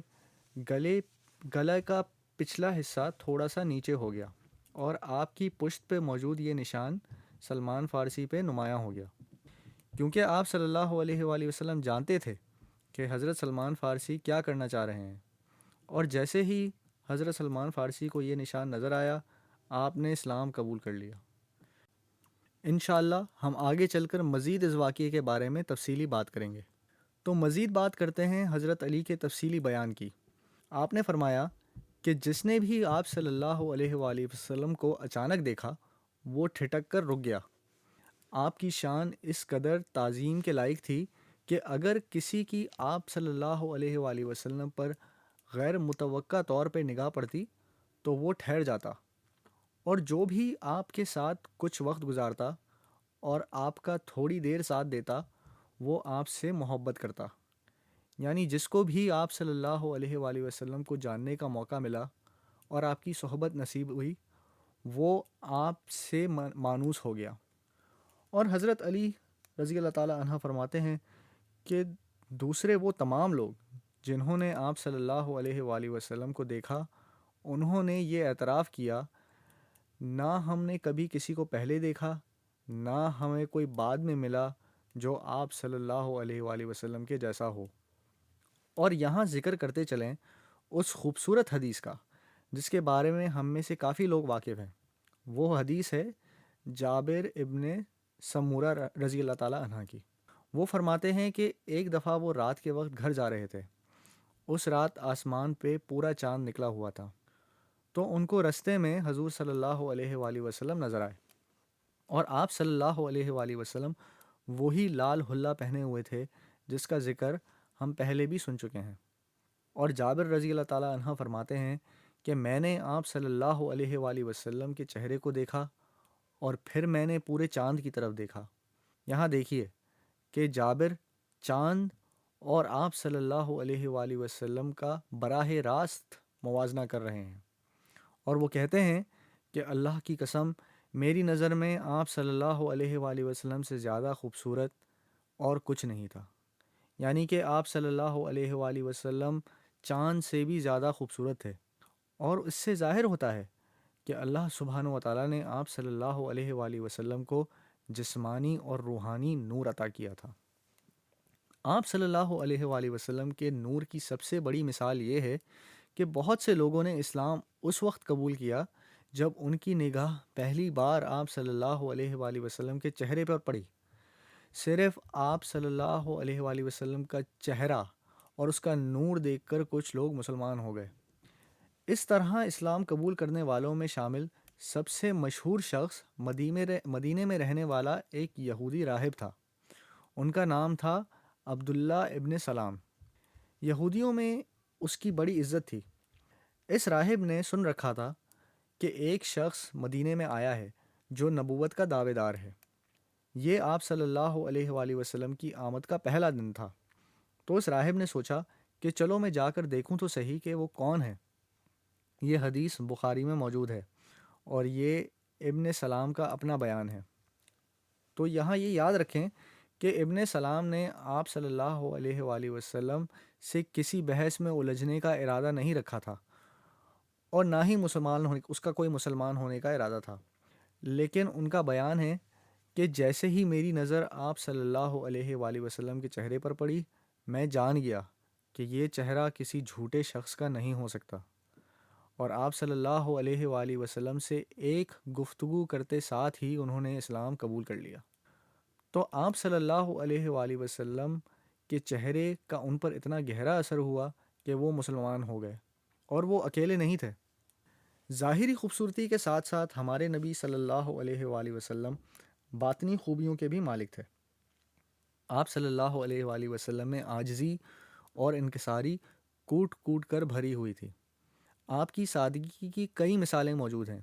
گلے کا پچھلا حصہ تھوڑا سا نیچے ہو گیا، اور آپ کی پشت پہ موجود یہ نشان سلمان فارسی پہ نمایاں ہو گیا۔ کیونکہ آپ صلی اللہ علیہ وآلہ وسلم جانتے تھے کہ حضرت سلمان فارسی کیا کرنا چاہ رہے ہیں، اور جیسے ہی حضرت سلمان فارسی کو یہ نشان نظر آیا، آپ نے اسلام قبول کر لیا۔ انشاءاللہ ہم آگے چل کر مزید اس واقعے کے بارے میں تفصیلی بات کریں گے۔ تو مزید بات کرتے ہیں حضرت علی کے تفصیلی بیان کی۔ آپ نے فرمایا کہ جس نے بھی آپ صلی اللہ علیہ وآلہ وسلم کو اچانک دیکھا وہ ٹھٹک کر رک گیا۔ آپ کی شان اس قدر تعظیم کے لائق تھی کہ اگر کسی کی آپ صلی اللہ علیہ وآلہ وسلم پر غیر متوقع طور پہ نگاہ پڑتی تو وہ ٹھہر جاتا، اور جو بھی آپ کے ساتھ کچھ وقت گزارتا اور آپ کا تھوڑی دیر ساتھ دیتا وہ آپ سے محبت کرتا۔ یعنی جس کو بھی آپ صلی اللہ علیہ وآلہ وسلم کو جاننے کا موقع ملا اور آپ کی صحبت نصیب ہوئی وہ آپ سے مانوس ہو گیا۔ اور حضرت علی رضی اللہ تعالیٰ عنہ فرماتے ہیں کہ دوسرے وہ تمام لوگ جنہوں نے آپ صلی اللہ علیہ وآلہ وسلم کو دیکھا انہوں نے یہ اعتراف کیا، نہ ہم نے کبھی کسی کو پہلے دیکھا نہ ہمیں کوئی بعد میں ملا جو آپ صلی اللہ علیہ وآلہ وسلم کے جیسا ہو۔ اور یہاں ذکر کرتے چلیں اس خوبصورت حدیث کا جس کے بارے میں ہم میں سے کافی لوگ واقف ہیں۔ وہ حدیث ہے جابر ابن سمورہ رضی اللہ تعالیٰ عنہ کی۔ وہ فرماتے ہیں کہ ایک دفعہ وہ رات کے وقت گھر جا رہے تھے۔ اس رات آسمان پہ پورا چاند نکلا ہوا تھا، تو ان کو رستے میں حضور صلی اللہ علیہ وآلہ وسلم نظر آئے، اور آپ صلی اللہ علیہ وآلہ وسلم وہی لال حلہ پہنے ہوئے تھے جس کا ذکر ہم پہلے بھی سن چکے ہیں۔ اور جابر رضی اللہ تعالیٰ عنہ فرماتے ہیں کہ میں نے آپ صلی اللہ علیہ وآلہ وسلم کے چہرے کو دیکھا اور پھر میں نے پورے چاند کی طرف دیکھا۔ یہاں دیکھیے کہ جابر چاند اور آپ صلی اللہ علیہ وآلہ وسلم کا براہ راست موازنہ کر رہے ہیں، اور وہ کہتے ہیں کہ اللہ کی قسم میری نظر میں آپ صلی اللہ علیہ وآلہ وسلم سے زیادہ خوبصورت اور کچھ نہیں تھا۔ یعنی کہ آپ صلی اللہ علیہ وآلہ وسلم چاند سے بھی زیادہ خوبصورت تھے، اور اس سے ظاہر ہوتا ہے کہ اللہ سبحانہ و تعالیٰ نے آپ صلی اللہ علیہ وآلہ وسلم کو جسمانی اور روحانی نور عطا کیا تھا۔ آپ صلی اللہ علیہ وآلہ وسلم کے نور کی سب سے بڑی مثال یہ ہے کہ بہت سے لوگوں نے اسلام اس وقت قبول کیا جب ان کی نگاہ پہلی بار آپ صلی اللہ علیہ وآلہ وسلم کے چہرے پر پڑی۔ صرف آپ صلی اللہ علیہ وآلہ وسلم کا چہرہ اور اس کا نور دیکھ کر کچھ لوگ مسلمان ہو گئے۔ اس طرح اسلام قبول کرنے والوں میں شامل سب سے مشہور شخص مدینے میں رہنے والا ایک یہودی راہب تھا۔ ان کا نام تھا عبداللہ ابن سلام۔ یہودیوں میں اس کی بڑی عزت تھی۔ اس راہب نے سن رکھا تھا کہ ایک شخص مدینے میں آیا ہے جو نبوت کا دعوے دار ہے۔ یہ آپ صلی اللہ علیہ وآلہ وسلم کی آمد کا پہلا دن تھا، تو اس راہب نے سوچا کہ چلو میں جا کر دیکھوں تو صحیح کہ وہ کون ہے۔ یہ حدیث بخاری میں موجود ہے اور یہ ابن سلام کا اپنا بیان ہے۔ تو یہاں یہ یاد رکھیں کہ ابن سلام نے آپ صلی اللہ علیہ وآلہ وسلم سے کسی بحث میں الجھنے کا ارادہ نہیں رکھا تھا، اور نہ ہی اس کا کوئی مسلمان ہونے کا ارادہ تھا، لیکن ان کا بیان ہے کہ جیسے ہی میری نظر آپ صلی اللہ علیہ وآلہ وسلم کے چہرے پر پڑی میں جان گیا کہ یہ چہرہ کسی جھوٹے شخص کا نہیں ہو سکتا، اور آپ صلی اللہ علیہ وآلہ وسلم سے ایک گفتگو کرتے ساتھ ہی انہوں نے اسلام قبول کر لیا۔ تو آپ صلی اللہ علیہ وآلہ وسلم کے چہرے کا ان پر اتنا گہرا اثر ہوا کہ وہ مسلمان ہو گئے، اور وہ اکیلے نہیں تھے۔ ظاہری خوبصورتی کے ساتھ ساتھ ہمارے نبی صلی اللہ علیہ وآلہ وسلم باطنی خوبیوں کے بھی مالک تھے۔ آپ صلی اللہ علیہ وآلہ وسلم میں عاجزی اور انکساری کوٹ کوٹ کر بھری ہوئی تھی۔ آپ کی سادگی کی کئی مثالیں موجود ہیں۔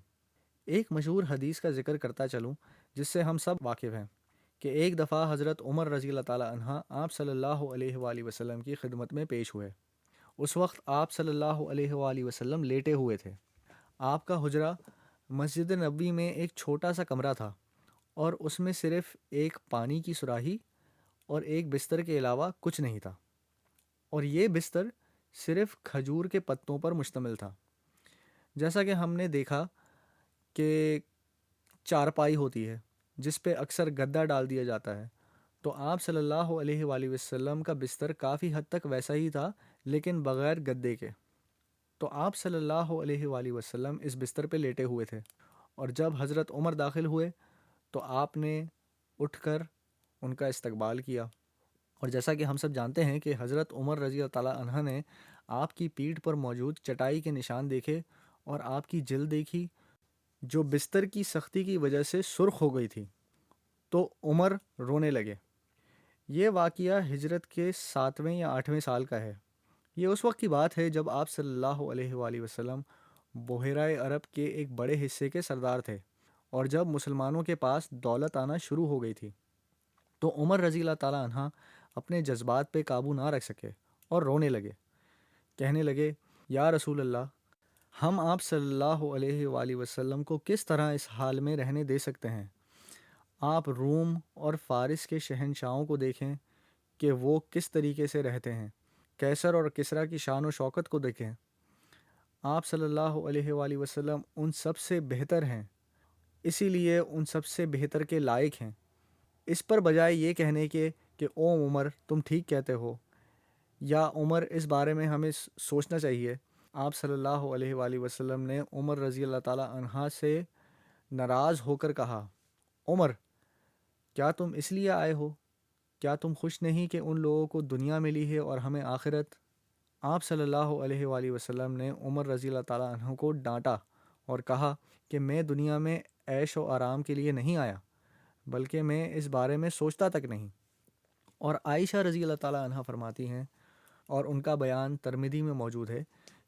ایک مشہور حدیث کا ذکر کرتا چلوں جس سے ہم سب واقف ہیں کہ ایک دفعہ حضرت عمر رضی اللہ تعالیٰ عنہ آپ صلی اللہ علیہ وآلہ وسلم کی خدمت میں پیش ہوئے۔ اس وقت آپ صلی اللہ علیہ وآلہ وسلم لیٹے ہوئے تھے۔ آپ کا حجرہ مسجد نبوی میں ایک چھوٹا سا کمرہ تھا، اور اس میں صرف ایک پانی کی سراہی اور ایک بستر کے علاوہ کچھ نہیں تھا، اور یہ بستر صرف کھجور کے پتوں پر مشتمل تھا۔ جیسا کہ ہم نے دیکھا کہ چارپائی ہوتی ہے جس پہ اکثر گدا ڈال دیا جاتا ہے، تو آپ صلی اللہ علیہ وآلہ وسلم کا بستر کافی حد تک ویسا ہی تھا لیکن بغیر گدے کے۔ تو آپ صلی اللہ علیہ وآلہ وسلم اس بستر پہ لیٹے ہوئے تھے، اور جب حضرت عمر داخل ہوئے تو آپ نے اٹھ کر ان کا استقبال کیا، اور جیسا کہ ہم سب جانتے ہیں کہ حضرت عمر رضی اللہ تعالیٰ عنہ نے آپ کی پیٹھ پر موجود چٹائی کے نشان دیکھے اور آپ کی جلد دیکھی جو بستر کی سختی کی وجہ سے سرخ ہو گئی تھی، تو عمر رونے لگے۔ یہ واقعہ ہجرت کے 7ویں یا 8ویں سال کا ہے۔ یہ اس وقت کی بات ہے جب آپ صلی اللہ علیہ وآلہ وسلم بحیرہ عرب کے ایک بڑے حصے کے سردار تھے اور جب مسلمانوں کے پاس دولت آنا شروع ہو گئی تھی، تو عمر رضی اللہ تعالیٰ عنہ اپنے جذبات پہ قابو نہ رکھ سکے اور رونے لگے۔ کہنے لگے، یا رسول اللہ، ہم آپ صلی اللہ علیہ وآلہ وسلم کو کس طرح اس حال میں رہنے دے سکتے ہیں؟ آپ روم اور فارس کے شہنشاہوں کو دیکھیں کہ وہ کس طریقے سے رہتے ہیں، کیسر اور کسریٰ کی شان و شوکت کو دیکھیں۔ آپ صلی اللہ علیہ وآلہ وسلم ان سب سے بہتر ہیں، اسی لیے ان سب سے بہتر کے لائق ہیں۔ اس پر بجائے یہ کہنے کے کہ او عمر تم ٹھیک کہتے ہو، یا عمر اس بارے میں ہمیں سوچنا چاہیے، آپ صلی اللہ علیہ وآلہ وسلم نے عمر رضی اللہ تعالیٰ عنہ سے ناراض ہو کر کہا، عمر، کیا تم اس لیے آئے ہو؟ کیا تم خوش نہیں کہ ان لوگوں کو دنیا ملی ہے اور ہمیں آخرت؟ آپ صلی اللہ علیہ وآلہ وسلم نے عمر رضی اللہ تعالیٰ عنہ کو ڈانٹا اور کہا کہ میں دنیا میں عیش و آرام کے لیے نہیں آیا، بلکہ میں اس بارے میں سوچتا تک نہیں۔ اور عائشہ رضی اللہ تعالیٰ عنہ فرماتی ہیں، اور ان کا بیان ترمذی میں موجود ہے،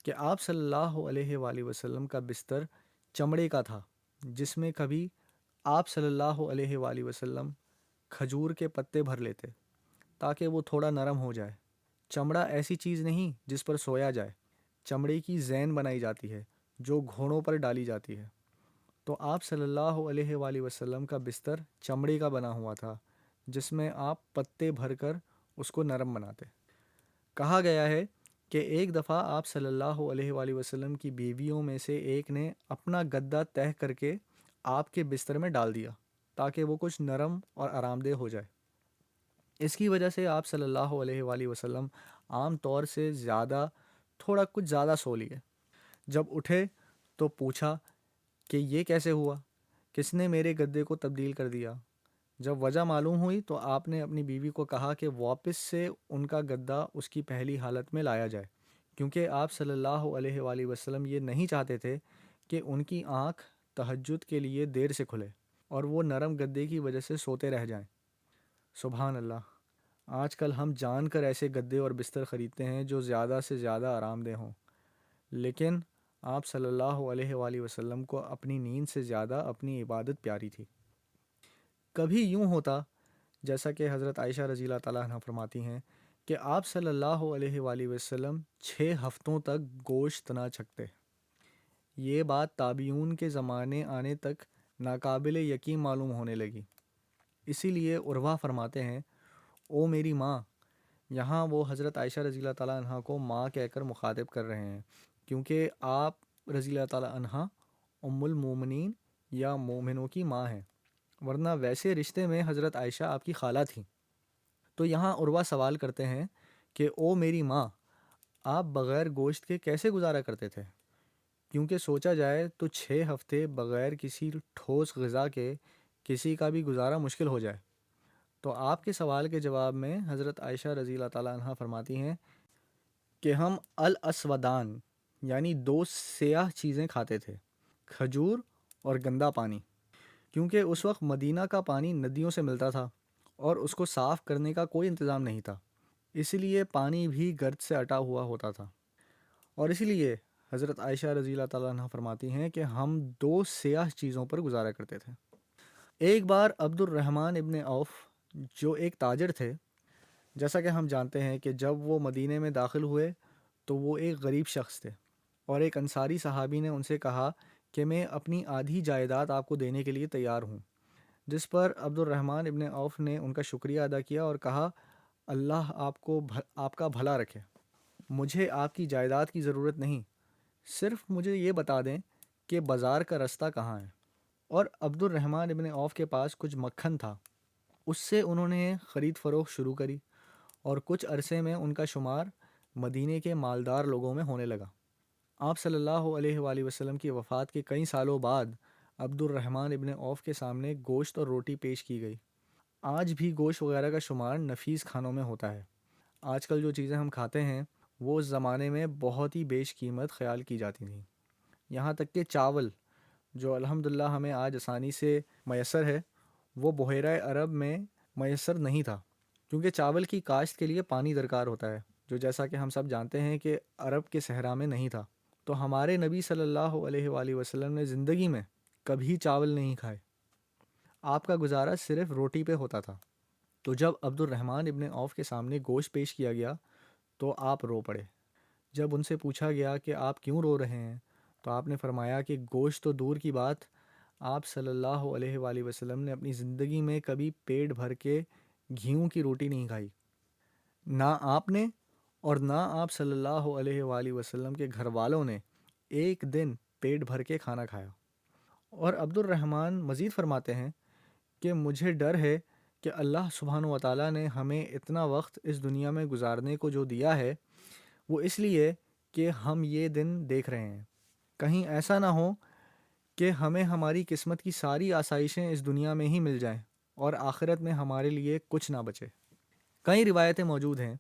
کہ آپ صلی اللہ علیہ وآلہ وسلم کا بستر چمڑے کا تھا، جس میں کبھی آپ صلی اللہ علیہ وآلہ وسلم کھجور کے پتے بھر لیتے تاکہ وہ تھوڑا نرم ہو جائے۔ چمڑا ایسی چیز نہیں جس پر سویا جائے، چمڑے کی زین بنائی جاتی ہے جو گھوڑوں پر ڈالی جاتی ہے۔ تو آپ صلی اللہ علیہ وآلہ وسلم کا بستر چمڑے کا بنا ہوا تھا، جس میں آپ پتے بھر کر اس کو نرم بناتے۔ کہا گیا ہے کہ ایک دفعہ آپ صلی اللہ علیہ وآلہ وسلم کی بیویوں میں سے ایک نے اپنا گدا تہہ کر کے آپ کے بستر میں ڈال دیا تاکہ وہ کچھ نرم اور آرام دہ ہو جائے۔ اس کی وجہ سے آپ صلی اللہ علیہ وآلہ وسلم عام طور سے تھوڑا کچھ زیادہ سو لیے۔ جب اٹھے تو پوچھا کہ یہ کیسے ہوا؟ کس نے میرے گدے کو تبدیل کر دیا؟ جب وجہ معلوم ہوئی تو آپ نے اپنی بیوی کو کہا کہ واپس سے ان کا گدا اس کی پہلی حالت میں لایا جائے، کیونکہ آپ صلی اللہ علیہ وآلہ وسلم یہ نہیں چاہتے تھے کہ ان کی آنکھ تہجد کے لیے دیر سے کھلے اور وہ نرم گدے کی وجہ سے سوتے رہ جائیں۔ سبحان اللہ! آج کل ہم جان کر ایسے گدے اور بستر خریدتے ہیں جو زیادہ سے زیادہ آرام دہ ہوں، لیکن آپ صلی اللہ علیہ وآلہ وسلم کو اپنی نیند سے زیادہ اپنی عبادت پیاری تھی۔ کبھی یوں ہوتا، جیسا کہ حضرت عائشہ رضی اللہ تعالیٰ عنہ فرماتی ہیں، کہ آپ صلی اللہ علیہ وآلہ وسلم 6 ہفتوں تک گوشت نہ چکھتے۔ یہ بات تابعین کے زمانے آنے تک ناقابل یقین معلوم ہونے لگی۔ اسی لیے عروہ فرماتے ہیں، او میری ماں، یہاں وہ حضرت عائشہ رضی اللہ تعالیٰ عنہ کو ماں کہہ کر مخاطب کر رہے ہیں، کیونکہ آپ رضی اللہ تعالیٰ عنہ ام المومنین یا مومنوں کی ماں ہیں، ورنہ ویسے رشتے میں حضرت عائشہ آپ کی خالہ تھیں۔ تو یہاں عروہ سوال کرتے ہیں کہ او میری ماں، آپ بغیر گوشت کے کیسے گزارا کرتے تھے؟ کیونکہ سوچا جائے تو 6 ہفتے بغیر کسی ٹھوس غذا کے کسی کا بھی گزارا مشکل ہو جائے۔ تو آپ کے سوال کے جواب میں حضرت عائشہ رضی اللہ تعالیٰ عنہ فرماتی ہیں کہ ہم الاسودان یعنی 2 سیاہ چیزیں کھاتے تھے، کھجور اور گندا پانی، کیونکہ اس وقت مدینہ کا پانی ندیوں سے ملتا تھا اور اس کو صاف کرنے کا کوئی انتظام نہیں تھا، اسی لیے پانی بھی گرد سے اٹا ہوا ہوتا تھا، اور اسی لیے حضرت عائشہ رضی اللہ تعالیٰ عنہ فرماتی ہیں کہ ہم 2 سیاہ چیزوں پر گزارا کرتے تھے۔ ایک بار عبد الرحمن ابن عوف جو ایک تاجر تھے، جیسا کہ ہم جانتے ہیں کہ جب وہ مدینے میں داخل ہوئے تو وہ ایک غریب شخص تھے، اور ایک انصاری صحابی نے ان سے کہا کہ میں اپنی آدھی جائیداد آپ کو دینے کے لیے تیار ہوں، جس پر عبد الرحمن ابن عوف نے ان کا شکریہ ادا کیا اور کہا، اللہ آپ کا بھلا رکھے، مجھے آپ کی جائیداد کی ضرورت نہیں، صرف مجھے یہ بتا دیں کہ بازار کا رستہ کہاں ہے۔ اور عبد الرحمن ابن عوف کے پاس کچھ مکھن تھا، اس سے انہوں نے خرید فروخت شروع کری، اور کچھ عرصے میں ان کا شمار مدینے کے مالدار لوگوں میں ہونے لگا۔ آپ صلی اللہ علیہ وآلہ وسلم کی وفات کے کئی سالوں بعد عبد الرحمن ابن عوف کے سامنے گوشت اور روٹی پیش کی گئی۔ آج بھی گوشت وغیرہ کا شمار نفیس کھانوں میں ہوتا ہے۔ آج کل جو چیزیں ہم کھاتے ہیں وہ اس زمانے میں بہت ہی بیش قیمت خیال کی جاتی تھیں۔ یہاں تک کہ چاول جو الحمدللہ ہمیں آج آسانی سے میسر ہے، وہ بحیرہ عرب میں میسر نہیں تھا، کیونکہ چاول کی کاشت کے لیے پانی درکار ہوتا ہے، جو جیسا کہ ہم سب جانتے ہیں کہ عرب کے صحرا میں نہیں تھا۔ تو ہمارے نبی صلی اللہ علیہ وآلہ وسلم نے زندگی میں کبھی چاول نہیں کھائے، آپ کا گزارا صرف روٹی پہ ہوتا تھا۔ تو جب عبد الرحمن ابن عوف کے سامنے گوشت پیش کیا گیا تو آپ رو پڑے۔ جب ان سے پوچھا گیا کہ آپ کیوں رو رہے ہیں تو آپ نے فرمایا کہ گوشت تو دور کی بات، آپ صلی اللہ علیہ وآلہ وسلم نے اپنی زندگی میں کبھی پیٹ بھر کے گھیوں کی روٹی نہیں کھائی، نہ آپ نے اور نہ آپ صلی اللہ علیہ وآلہ وسلم کے گھر والوں نے ایک دن پیٹ بھر کے کھانا کھایا۔ اور عبد الرحمن مزید فرماتے ہیں کہ مجھے ڈر ہے کہ اللہ سبحانہ و تعالیٰ نے ہمیں اتنا وقت اس دنیا میں گزارنے کو جو دیا ہے وہ اس لیے کہ ہم یہ دن دیکھ رہے ہیں، کہیں ایسا نہ ہو کہ ہمیں ہماری قسمت کی ساری آسائشیں اس دنیا میں ہی مل جائیں اور آخرت میں ہمارے لیے کچھ نہ بچے۔ کئی روایتیں موجود ہیں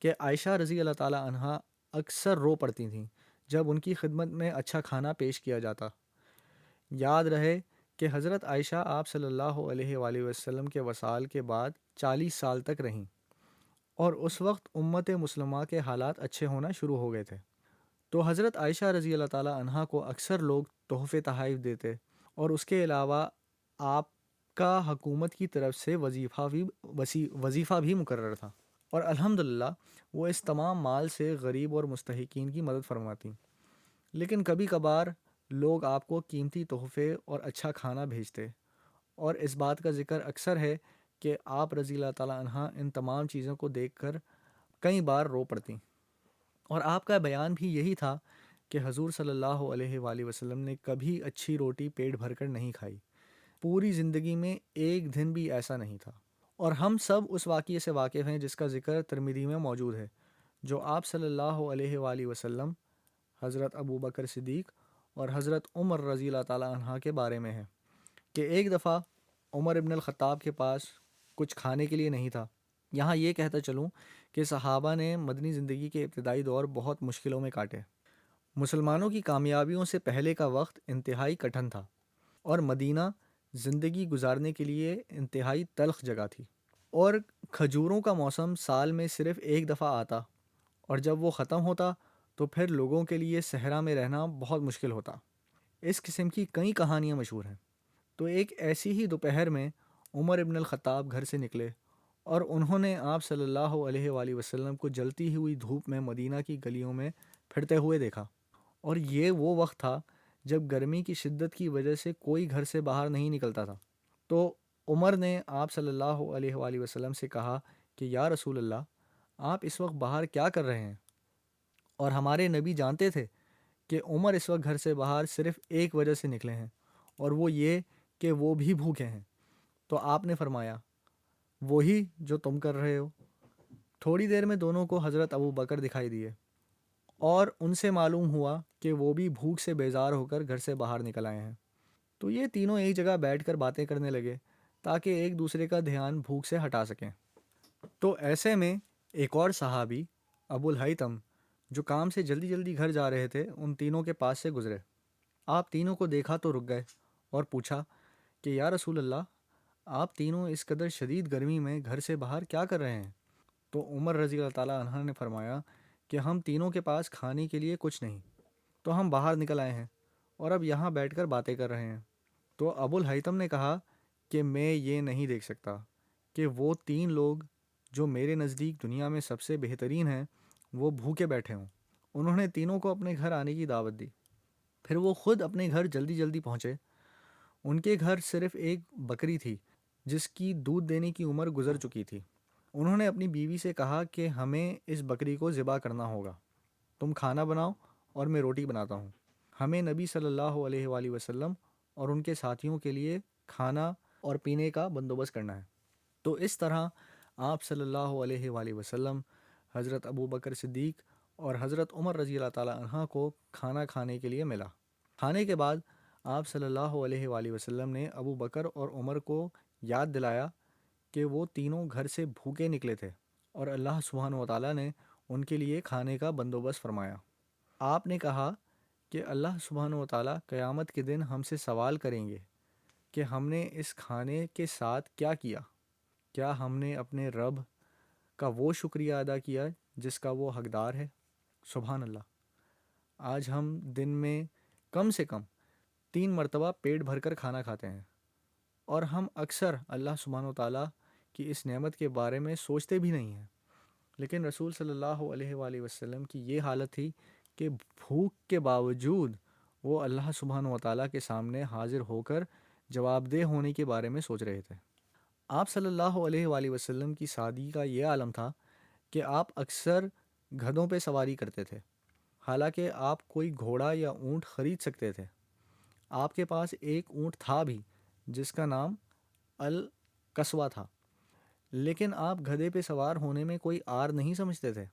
کہ عائشہ رضی اللہ تعالیٰ عنہا اکثر رو پڑتی تھیں جب ان کی خدمت میں اچھا کھانا پیش کیا جاتا۔ یاد رہے کہ حضرت عائشہ آپ صلی اللہ علیہ وآلہ وسلم کے وصال کے بعد 40 سال تک رہیں، اور اس وقت امت مسلمہ کے حالات اچھے ہونا شروع ہو گئے تھے۔ تو حضرت عائشہ رضی اللہ تعالیٰ عنہا کو اکثر لوگ تحفے تحائف دیتے، اور اس کے علاوہ آپ کا حکومت کی طرف سے وظیفہ بھی مقرر تھا، اور الحمدللہ وہ اس تمام مال سے غریب اور مستحقین کی مدد فرماتی۔ لیکن کبھی کبھار لوگ آپ کو قیمتی تحفے اور اچھا کھانا بھیجتے، اور اس بات کا ذکر اکثر ہے کہ آپ رضی اللہ تعالیٰ عنہ ان تمام چیزوں کو دیکھ کر کئی بار رو پڑتی، اور آپ کا بیان بھی یہی تھا کہ حضور صلی اللہ علیہ وآلہ وسلم نے کبھی اچھی روٹی پیٹ بھر کر نہیں کھائی، پوری زندگی میں ایک دن بھی ایسا نہیں تھا۔ اور ہم سب اس واقعے سے واقف ہیں جس کا ذکر ترمذی میں موجود ہے، جو آپ صلی اللہ علیہ وآلہ وسلم، حضرت ابو بکر صدیق اور حضرت عمر رضی اللہ تعالیٰ عنہ کے بارے میں ہے کہ ایک دفعہ عمر ابن الخطاب کے پاس کچھ کھانے کے لیے نہیں تھا۔ یہاں یہ کہتا چلوں کہ صحابہ نے مدنی زندگی کے ابتدائی دور بہت مشکلوں میں کاٹے۔ مسلمانوں کی کامیابیوں سے پہلے کا وقت انتہائی کٹھن تھا، اور مدینہ زندگی گزارنے کے لیے انتہائی تلخ جگہ تھی، اور کھجوروں کا موسم سال میں صرف ایک دفعہ آتا، اور جب وہ ختم ہوتا تو پھر لوگوں کے لیے صحرا میں رہنا بہت مشکل ہوتا۔ اس قسم کی کئی کہانیاں مشہور ہیں۔ تو ایک ایسی ہی دوپہر میں عمر ابن الخطاب گھر سے نکلے، اور انہوں نے آپ صلی اللہ علیہ وآلہ وسلم کو جلتی ہوئی دھوپ میں مدینہ کی گلیوں میں پھرتے ہوئے دیکھا، اور یہ وہ وقت تھا جب گرمی کی شدت کی وجہ سے کوئی گھر سے باہر نہیں نکلتا تھا۔ تو عمر نے آپ صلی اللہ علیہ وآلہ وسلم سے کہا کہ یا رسول اللہ، آپ اس وقت باہر کیا کر رہے ہیں؟ اور ہمارے نبی جانتے تھے کہ عمر اس وقت گھر سے باہر صرف ایک وجہ سے نکلے ہیں، اور وہ یہ کہ وہ بھی بھوکے ہیں۔ تو آپ نے فرمایا، وہی جو تم کر رہے ہو۔ تھوڑی دیر میں دونوں کو حضرت ابو بکر دکھائی دیے، اور ان سے معلوم ہوا کہ وہ بھی بھوک سے بیزار ہو کر گھر سے باہر نکل آئے ہیں۔ تو یہ تینوں ایک جگہ بیٹھ کر باتیں کرنے لگے تاکہ ایک دوسرے کا دھیان بھوک سے ہٹا سکیں۔ تو ایسے میں ایک اور صحابی ابو الہیثم، جو کام سے جلدی جلدی گھر جا رہے تھے، ان تینوں کے پاس سے گزرے۔ آپ تینوں کو دیکھا تو رک گئے اور پوچھا کہ یا رسول اللہ، آپ تینوں اس قدر شدید گرمی میں گھر سے باہر کیا کر رہے ہیں؟ تو عمر رضی اللہ تعالیٰ عنہ نے فرمایا کہ ہم تینوں کے پاس کھانے کے لیے کچھ نہیں، تو ہم باہر نکل آئے ہیں اور اب یہاں بیٹھ کر باتیں کر رہے ہیں۔ تو ابو الہیثم نے کہا کہ میں یہ نہیں دیکھ سکتا کہ وہ تین لوگ جو میرے نزدیک دنیا میں سب سے بہترین ہیں وہ بھوکے بیٹھے ہوں۔ انہوں نے تینوں کو اپنے گھر آنے کی دعوت دی، پھر وہ خود اپنے گھر جلدی جلدی پہنچے۔ ان کے گھر صرف ایک بکری تھی جس کی دودھ دینے کی عمر گزر چکی تھی۔ انہوں نے اپنی بیوی سے کہا کہ ہمیں اس بکری کو ذبح کرنا ہوگا، تم کھانا بناؤ اور میں روٹی بناتا ہوں، ہمیں نبی صلی اللہ علیہ وآلہ وسلم اور ان کے ساتھیوں کے لیے کھانا اور پینے کا بندوبست کرنا ہے۔ تو اس طرح آپ صلی اللہ علیہ وآلہ وسلم، حضرت ابو بکر صدیق اور حضرت عمر رضی اللہ تعالیٰ عنہ کو کھانا کھانے کے لیے ملا۔ کھانے کے بعد آپ صلی اللہ علیہ وآلہ وسلم نے ابو بکر اور عمر کو یاد دلایا کہ وہ تینوں گھر سے بھوکے نکلے تھے اور اللہ سبحانہ و تعالیٰ نے ان کے لیے کھانے کا بندوبست فرمایا۔ آپ نے کہا کہ اللہ سبحانہ و تعالیٰ قیامت کے دن ہم سے سوال کریں گے کہ ہم نے اس کھانے کے ساتھ کیا کیا؟ کیا ہم نے اپنے رب کا وہ شکریہ ادا کیا جس کا وہ حقدار ہے؟ سبحان اللہ۔ آج ہم دن میں کم سے کم 3 مرتبہ پیٹ بھر کر کھانا کھاتے ہیں، اور ہم اکثر اللہ سبحانہ و تعالیٰ کی اس نعمت کے بارے میں سوچتے بھی نہیں ہیں۔ لیکن رسول صلی اللہ علیہ وآلہ وسلم کی یہ حالت تھی کہ بھوک کے باوجود وہ اللہ سبحانہ و تعالیٰ کے سامنے حاضر ہو کر جواب دہ ہونے کے بارے میں سوچ رہے تھے۔ آپ صلی اللہ علیہ وآلہ وسلم کی سادگی کا یہ عالم تھا کہ آپ اکثر گدھوں پہ سواری کرتے تھے، حالانکہ آپ کوئی گھوڑا یا اونٹ خرید سکتے تھے۔ آپ کے پاس ایک اونٹ تھا بھی جس کا نام القصوہ تھا، لیکن آپ گدھے پہ سوار ہونے میں کوئی آر نہیں سمجھتے تھے۔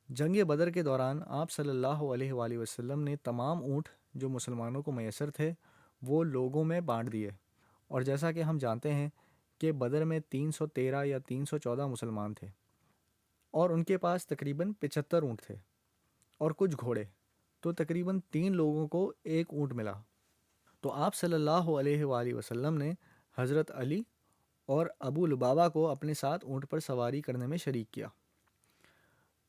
جنگ بدر کے دوران آپ صلی اللہ علیہ وآلہ وسلم نے تمام اونٹ جو مسلمانوں کو میسر تھے وہ لوگوں میں بانٹ دیے، اور جیسا کہ ہم جانتے ہیں کہ بدر میں 313 یا 314 مسلمان تھے، اور ان کے پاس تقریباً 75 اونٹ تھے اور کچھ گھوڑے، تو تقریباً 3 لوگوں کو ایک اونٹ ملا۔ تو آپ صلی اللہ علیہ وآلہ وسلم نے حضرت علی اور ابو لبابہ کو اپنے ساتھ اونٹ پر سواری کرنے میں شریک کیا۔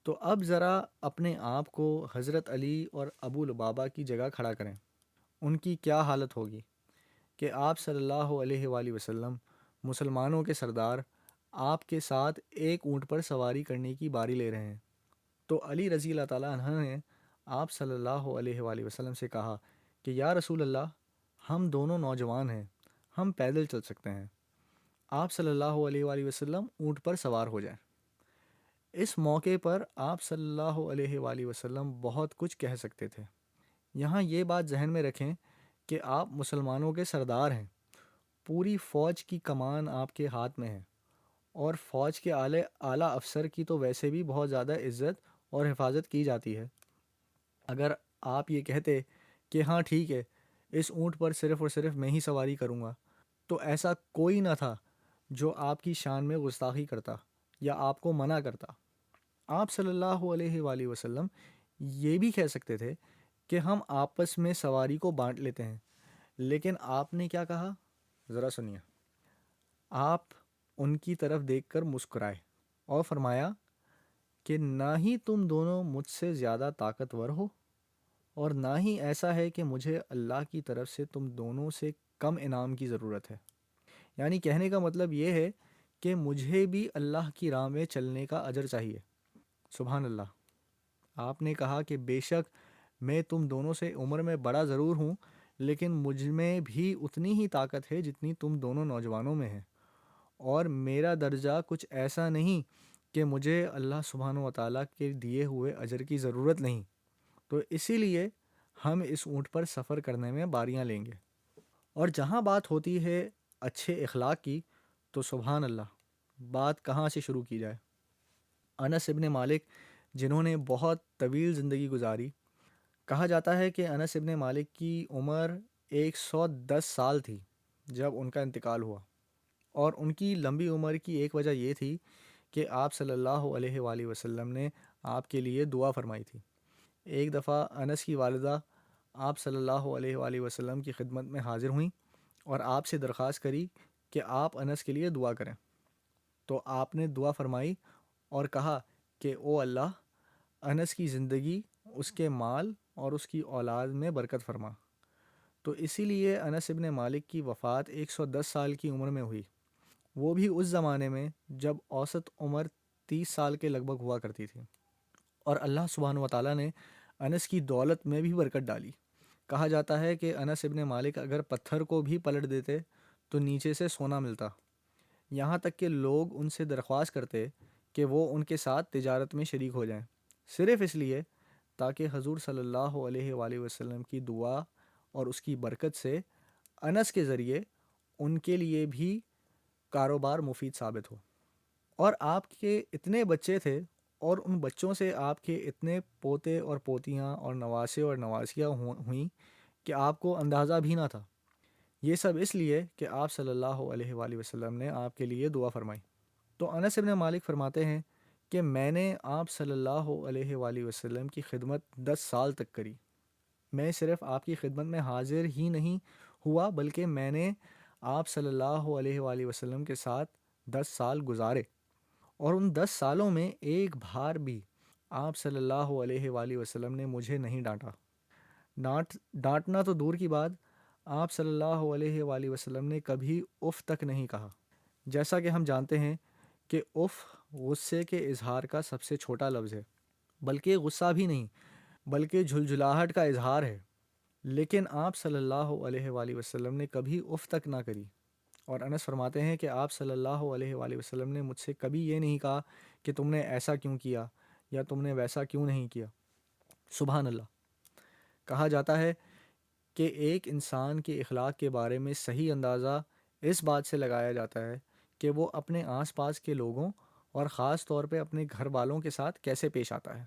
تو اب ذرا اپنے آپ کو حضرت علی اور ابو لبابہ کی جگہ کھڑا کریں، ان کی کیا حالت ہوگی کہ آپ صلی اللہ علیہ وآلہ وسلم مسلمانوں کے سردار آپ کے ساتھ ایک اونٹ پر سواری کرنے کی باری لے رہے ہیں۔ تو علی رضی اللہ تعالیٰ عنہ نے آپ صلی اللہ علیہ وآلہ وسلم سے کہا کہ یا رسول اللہ، ہم دونوں نوجوان ہیں، ہم پیدل چل سکتے ہیں، آپ صلی اللہ علیہ وآلہ وسلم اونٹ پر سوار ہو جائیں۔ اس موقع پر آپ صلی اللہ علیہ وآلہ وسلم بہت کچھ کہہ سکتے تھے۔ یہاں یہ بات ذہن میں رکھیں کہ آپ مسلمانوں کے سردار ہیں، پوری فوج کی کمان آپ کے ہاتھ میں ہے، اور فوج کے اعلیٰ افسر کی تو ویسے بھی بہت زیادہ عزت اور حفاظت کی جاتی ہے۔ اگر آپ یہ کہتے کہ ہاں ٹھیک ہے، اس اونٹ پر صرف اور صرف میں ہی سواری کروں گا، تو ایسا کوئی نہ تھا جو آپ کی شان میں گستاخی کرتا یا آپ کو منع کرتا۔ آپ صلی اللہ علیہ وآلہ وسلم یہ بھی کہہ سکتے تھے کہ ہم آپس میں سواری کو بانٹ لیتے ہیں، لیکن آپ نے کیا کہا؟ ذرا سنیے۔ آپ ان کی طرف دیکھ کر مسکرائے اور فرمایا کہ نہ ہی تم دونوں مجھ سے زیادہ طاقتور ہو، اور نہ ہی ایسا ہے کہ مجھے اللہ کی طرف سے تم دونوں سے کم انعام کی ضرورت ہے۔ یعنی کہنے کا مطلب یہ ہے کہ مجھے بھی اللہ کی راہ میں چلنے کا اجر چاہیے۔ سبحان اللہ۔ آپ نے کہا کہ بے شک میں تم دونوں سے عمر میں بڑا ضرور ہوں، لیکن مجھ میں بھی اتنی ہی طاقت ہے جتنی تم دونوں نوجوانوں میں ہے، اور میرا درجہ کچھ ایسا نہیں کہ مجھے اللہ سبحانہ و تعالیٰ کے دیے ہوئے اجر کی ضرورت نہیں، تو اسی لیے ہم اس اونٹ پر سفر کرنے میں باریاں لیں گے۔ اور جہاں بات ہوتی ہے اچھے اخلاق کی، تو سبحان اللہ، بات کہاں سے شروع کی جائے۔ انس ابن مالک، جنہوں نے بہت طویل زندگی گزاری، کہا جاتا ہے کہ انس ابن مالک کی عمر 110 سال تھی جب ان کا انتقال ہوا، اور ان کی لمبی عمر کی ایک وجہ یہ تھی کہ آپ صلی اللہ علیہ وآلہ وسلم نے آپ کے لیے دعا فرمائی تھی۔ ایک دفعہ انس کی والدہ آپ صلی اللہ علیہ وآلہ وسلم کی خدمت میں حاضر ہوئیں اور آپ سے درخواست کری کہ آپ انس کے لیے دعا کریں، تو آپ نے دعا فرمائی اور کہا کہ او اللہ، انس کی زندگی، اس کے مال اور اس کی اولاد میں برکت فرما۔ تو اسی لیے انس ابن مالک کی وفات 110 سال کی عمر میں ہوئی، وہ بھی اس زمانے میں جب اوسط عمر 30 سال کے لگ بھگ ہوا کرتی تھی، اور اللہ سبحانہ و تعالیٰ نے انس کی دولت میں بھی برکت ڈالی۔ کہا جاتا ہے کہ انس ابن مالک اگر پتھر کو بھی پلٹ دیتے تو نیچے سے سونا ملتا، یہاں تک کہ لوگ ان سے درخواست کرتے کہ وہ ان کے ساتھ تجارت میں شریک ہو جائیں، صرف اس لیے تاکہ حضور صلی اللہ علیہ وآلہ وسلم کی دعا اور اس کی برکت سے انس کے ذریعے ان کے لیے بھی کاروبار مفید ثابت ہو۔ اور آپ کے اتنے بچے تھے، اور ان بچوں سے آپ کے اتنے پوتے اور پوتیاں اور نواسے اور نواسیاں ہوئیں کہ آپ کو اندازہ بھی نہ تھا۔ یہ سب اس لیے کہ آپ صلی اللہ علیہ وآلہ وسلم نے آپ کے لیے دعا فرمائی۔ تو انس ابن مالک فرماتے ہیں کہ میں نے آپ صلی اللہ علیہ وآلہ وسلم کی خدمت 10 سال تک کری۔ میں صرف آپ کی خدمت میں حاضر ہی نہیں ہوا بلکہ میں نے آپ صلی اللہ علیہ وآلہ وسلم کے ساتھ 10 سال گزارے، اور ان 10 سالوں میں ایک بار بھی آپ صلی اللہ علیہ وآلہ وسلم نے مجھے نہیں ڈانٹا۔ ڈانٹنا تو دور کی بات، آپ صلی اللہ علیہ وآلہ وسلم نے کبھی اف تک نہیں کہا۔ جیسا کہ ہم جانتے ہیں کہ اف غصے کے اظہار کا سب سے چھوٹا لفظ ہے، بلکہ غصہ بھی نہیں بلکہ جھلجھلاہٹ کا اظہار ہے، لیکن آپ صلی اللہ علیہ وآلہ وسلم نے کبھی اف تک نہ کری۔ اور انس فرماتے ہیں کہ آپ صلی اللہ علیہ وآلہ وسلم نے مجھ سے کبھی یہ نہیں کہا کہ تم نے ایسا کیوں کیا یا تم نے ویسا کیوں نہیں کیا۔ سبحان اللہ۔ کہا جاتا ہے کہ ایک انسان کے اخلاق کے بارے میں صحیح اندازہ اس بات سے لگایا جاتا ہے کہ وہ اپنے آس پاس کے لوگوں اور خاص طور پہ اپنے گھر والوں کے ساتھ کیسے پیش آتا ہے۔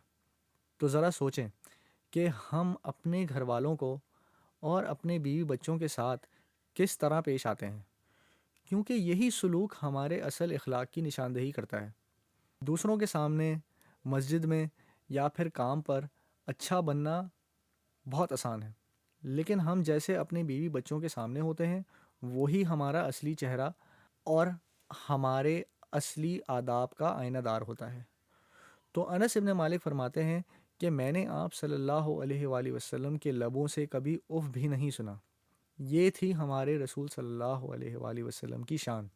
تو ذرا سوچیں کہ ہم اپنے گھر والوں کو اور اپنے بیوی بچوں کے ساتھ کس طرح پیش آتے ہیں، کیونکہ یہی سلوک ہمارے اصل اخلاق کی نشاندہی کرتا ہے۔ دوسروں کے سامنے، مسجد میں یا پھر کام پر اچھا بننا بہت آسان ہے، لیکن ہم جیسے اپنے بیوی بچوں کے سامنے ہوتے ہیں وہی ہمارا اصلی چہرہ اور ہمارے اصلی آداب کا آئینہ دار ہوتا ہے۔ تو انس ابن مالک فرماتے ہیں کہ میں نے آپ صلی اللہ علیہ وآلہ وسلم کے لبوں سے کبھی اف بھی نہیں سنا۔ یہ تھی ہمارے رسول صلی اللہ علیہ وآلہ وسلم کی شان۔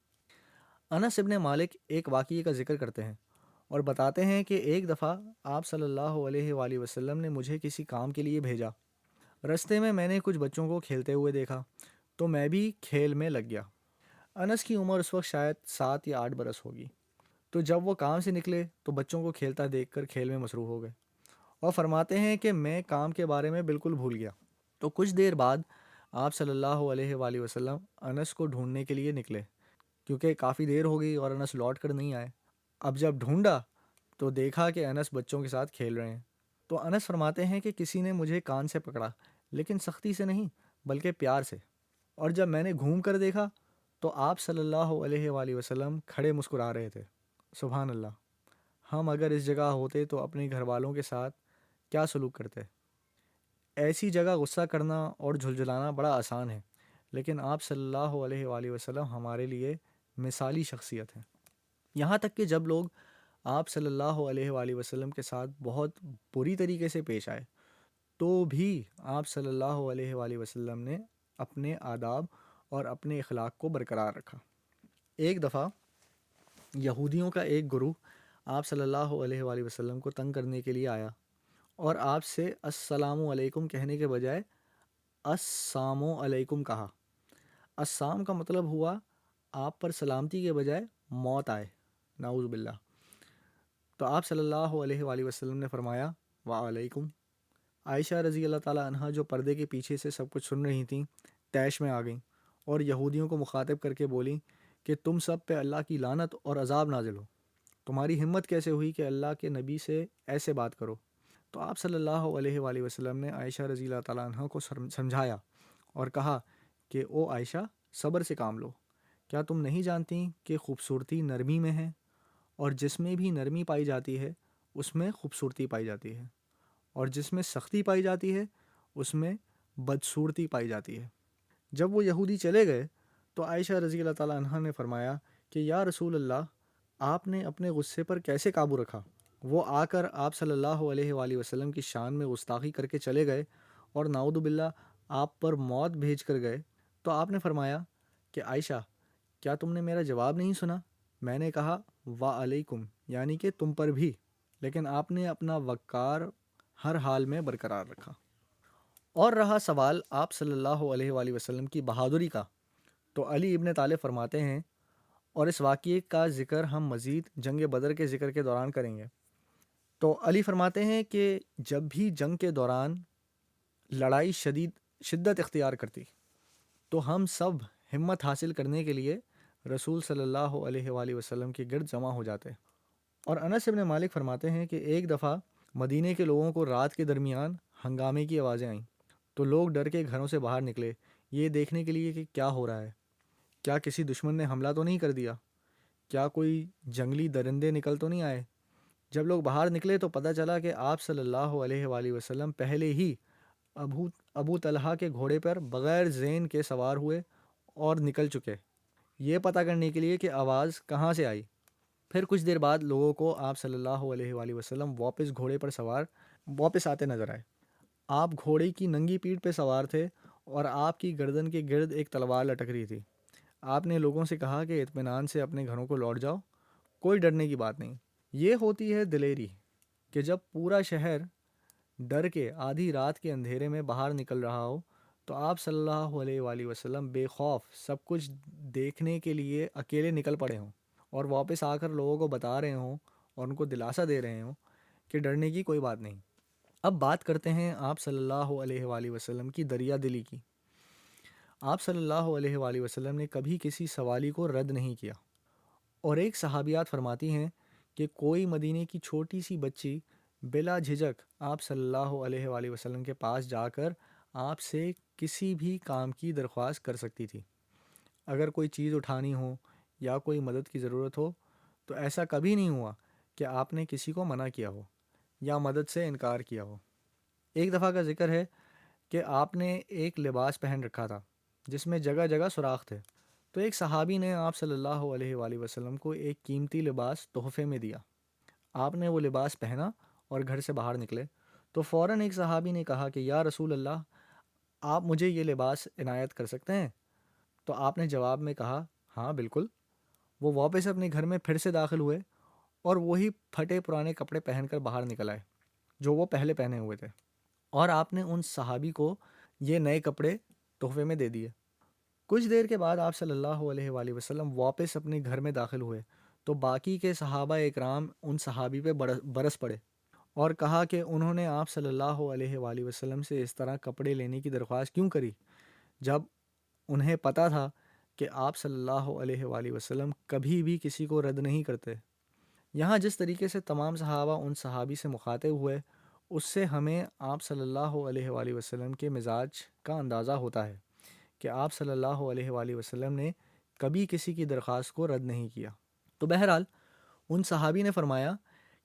انس ابن مالک ایک واقعے کا ذکر کرتے ہیں اور بتاتے ہیں کہ ایک دفعہ آپ صلی اللہ علیہ وآلہ وسلم نے مجھے کسی کام کے لیے بھیجا۔ رستے میں میں نے کچھ بچوں کو کھیلتے ہوئے دیکھا تو میں بھی کھیل میں لگ گیا۔ انس کی عمر اس وقت شاید 7 یا 8 برس ہوگی۔ تو جب وہ کام سے نکلے تو بچوں کو کھیلتا دیکھ کر کھیل میں مصروف ہو گئے، اور فرماتے ہیں کہ میں کام کے بارے میں بالکل بھول گیا۔ تو کچھ دیر بعد آپ صلی اللہ علیہ وآلہ وسلم انس کو ڈھونڈنے کے لیے نکلے، کیونکہ کافی دیر ہو گئی اور انس لوٹ کر نہیں آئے۔ اب جب ڈھونڈا تو دیکھا کہ انس بچوں کے ساتھ کھیل رہے ہیں۔ تو انس فرماتے ہیں کہ کسی نے مجھے کان سے پکڑا، لیکن سختی سے نہیں بلکہ پیار سے، اور جب میں نے گھوم کر دیکھا تو آپ صلی اللہ علیہ وآلہ وسلم کھڑے مسکرا رہے تھے۔ سبحان اللہ۔ ہم اگر اس جگہ ہوتے تو اپنے گھر والوں کے ساتھ کیا سلوک کرتے؟ ایسی جگہ غصہ کرنا اور جھلجھلانا بڑا آسان ہے، لیکن آپ صلی اللہ علیہ وآلہ وسلم ہمارے لیے مثالی شخصیت ہیں۔ یہاں تک کہ جب لوگ آپ صلی اللہ علیہ وآلہ وسلم کے ساتھ بہت بری طریقے سے پیش آئے تو بھی آپ صلی اللہ علیہ وآلہ وسلم نے اپنے آداب اور اپنے اخلاق کو برقرار رکھا۔ ایک دفعہ یہودیوں کا ایک گروہ آپ صلی اللہ علیہ وآلہ وسلم کو تنگ کرنے کے لیے آیا اور آپ سے السلام علیکم کہنے کے بجائے السلام علیکم کہا۔ السلام کا مطلب ہوا آپ پر سلامتی کے بجائے موت آئے، نعوذ باللہ۔ تو آپ صلی اللہ علیہ وآلہ وسلم نے فرمایا وعلیکم۔ عائشہ رضی اللہ تعالیٰ عنہا جو پردے کے پیچھے سے سب کچھ سن رہی تھیں طیش میں آ گئیں اور یہودیوں کو مخاطب کر کے بولیں کہ تم سب پہ اللہ کی لعنت اور عذاب نازل ہو، تمہاری ہمت کیسے ہوئی کہ اللہ کے نبی سے ایسے بات کرو؟ تو آپ صلی اللہ علیہ وآلہ وسلم نے عائشہ رضی اللہ تعالیٰ عنہ کو سمجھایا اور کہا کہ او عائشہ، صبر سے کام لو۔ کیا تم نہیں جانتی کہ خوبصورتی نرمی میں ہے، اور جس میں بھی نرمی پائی جاتی ہے اس میں خوبصورتی پائی جاتی ہے، اور جس میں سختی پائی جاتی ہے اس میں بدصورتی پائی جاتی ہے۔ جب وہ یہودی چلے گئے تو عائشہ رضی اللہ تعالیٰ عنہ نے فرمایا کہ یا رسول اللہ، آپ نے اپنے غصے پر کیسے قابو رکھا؟ وہ آ کر آپ صلی اللہ علیہ وآلہ وسلم کی شان میں گستاخی کر کے چلے گئے اور نعوذ باللہ آپ پر موت بھیج کر گئے۔ تو آپ نے فرمایا کہ عائشہ، کیا تم نے میرا جواب نہیں سنا؟ میں نے کہا وعلیکم، یعنی کہ تم پر بھی، لیکن آپ نے اپنا وقار ہر حال میں برقرار رکھا۔ اور رہا سوال آپ صلی اللہ علیہ وآلہ وسلم کی بہادری کا، تو علی ابن طالب فرماتے ہیں، اور اس واقعے کا ذکر ہم مزید جنگ بدر کے ذکر کے دوران کریں گے۔ تو علی فرماتے ہیں کہ جب بھی جنگ کے دوران لڑائی شدت اختیار کرتی تو ہم سب ہمت حاصل کرنے کے لیے رسول صلی اللہ علیہ وآلہ وسلم کے گرد جمع ہو جاتے۔ اور انس ابن مالک فرماتے ہیں کہ ایک دفعہ مدینے کے لوگوں کو رات کے درمیان ہنگامے کی آوازیں آئیں تو لوگ ڈر کے گھروں سے باہر نکلے، یہ دیکھنے کے لیے کہ کیا ہو رہا ہے، کیا کسی دشمن نے حملہ تو نہیں کر دیا، کیا کوئی جنگلی درندے نکل تو نہیں آئے۔ جب لوگ باہر نکلے تو پتہ چلا کہ آپ صلی اللہ علیہ وآلہ وسلم پہلے ہی ابو طلحہ کے گھوڑے پر بغیر زین کے سوار ہوئے اور نکل چکے، یہ پتہ کرنے کے لیے کہ آواز کہاں سے آئی۔ پھر کچھ دیر بعد لوگوں کو آپ صلی اللہ علیہ وآلہ وسلم واپس گھوڑے پر سوار واپس آتے نظر آئے۔ آپ گھوڑے کی ننگی پیٹھ پہ سوار تھے اور آپ کی گردن کے گرد ایک تلوار لٹک رہی تھی۔ آپ نے لوگوں سے کہا کہ اطمینان سے اپنے گھروں کو لوٹ جاؤ، کوئی ڈرنے کی بات نہیں۔ یہ ہوتی ہے دلیری کہ جب پورا شہر ڈر کے آدھی رات کے اندھیرے میں باہر نکل رہا ہو تو آپ صلی اللہ علیہ وآلہ وسلم بے خوف سب کچھ دیکھنے کے لیے اکیلے نکل پڑے ہوں اور واپس آ کر لوگوں کو بتا رہے ہوں اور ان کو دلاسا دے رہے ہوں کہ ڈرنے کی کوئی بات نہیں۔ اب بات کرتے ہیں آپ صلی اللہ علیہ وآلہ وسلم کی دریا دلی کی۔ آپ صلی اللہ علیہ وآلہ وسلم نے کبھی کسی سوالی کو رد نہیں کیا، اور ایک صحابیات فرماتی ہیں کہ کوئی مدینے کی چھوٹی سی بچی بلا جھجک آپ صلی اللہ علیہ وآلہ وسلم کے پاس جا کر آپ سے کسی بھی کام کی درخواست کر سکتی تھی۔ اگر کوئی چیز اٹھانی ہو یا کوئی مدد کی ضرورت ہو تو ایسا کبھی نہیں ہوا کہ آپ نے کسی کو منع کیا ہو یا مدد سے انکار کیا ہو۔ ایک دفعہ کا ذکر ہے کہ آپ نے ایک لباس پہن رکھا تھا جس میں جگہ جگہ سوراخ تھے، تو ایک صحابی نے آپ صلی اللہ علیہ وآلہ وسلم کو ایک قیمتی لباس تحفے میں دیا۔ آپ نے وہ لباس پہنا اور گھر سے باہر نکلے تو فوراً ایک صحابی نے کہا کہ یا رسول اللہ، آپ مجھے یہ لباس عنایت کر سکتے ہیں؟ تو آپ نے جواب میں کہا ہاں بالکل۔ وہ واپس اپنے گھر میں پھر سے داخل ہوئے اور وہی پھٹے پرانے کپڑے پہن کر باہر نکل آئے جو وہ پہلے پہنے ہوئے تھے، اور آپ نے ان صحابی کو یہ نئے کپڑے تحفے میں دے دیے۔ کچھ دیر کے بعد آپ صلی اللہ علیہ وآلہ وسلم واپس اپنے گھر میں داخل ہوئے تو باقی کے صحابہ اکرام ان صحابی پہ برس پڑے اور کہا کہ انہوں نے آپ صلی اللہ علیہ وآلہ وسلم سے اس طرح کپڑے لینے کی درخواست کیوں کری، جب انہیں پتہ تھا کہ آپ صلی اللہ علیہ وآلہ وسلم کبھی بھی کسی کو رد نہیں کرتے۔ یہاں جس طریقے سے تمام صحابہ ان صحابی سے مخاطب ہوئے، اس سے ہمیں آپ صلی اللہ علیہ وآلہ وسلم کے مزاج کا اندازہ ہوتا ہے کہ آپ صلی اللہ علیہ وآلہ وسلم نے کبھی کسی کی درخواست کو رد نہیں کیا۔ تو بہرحال ان صحابی نے فرمایا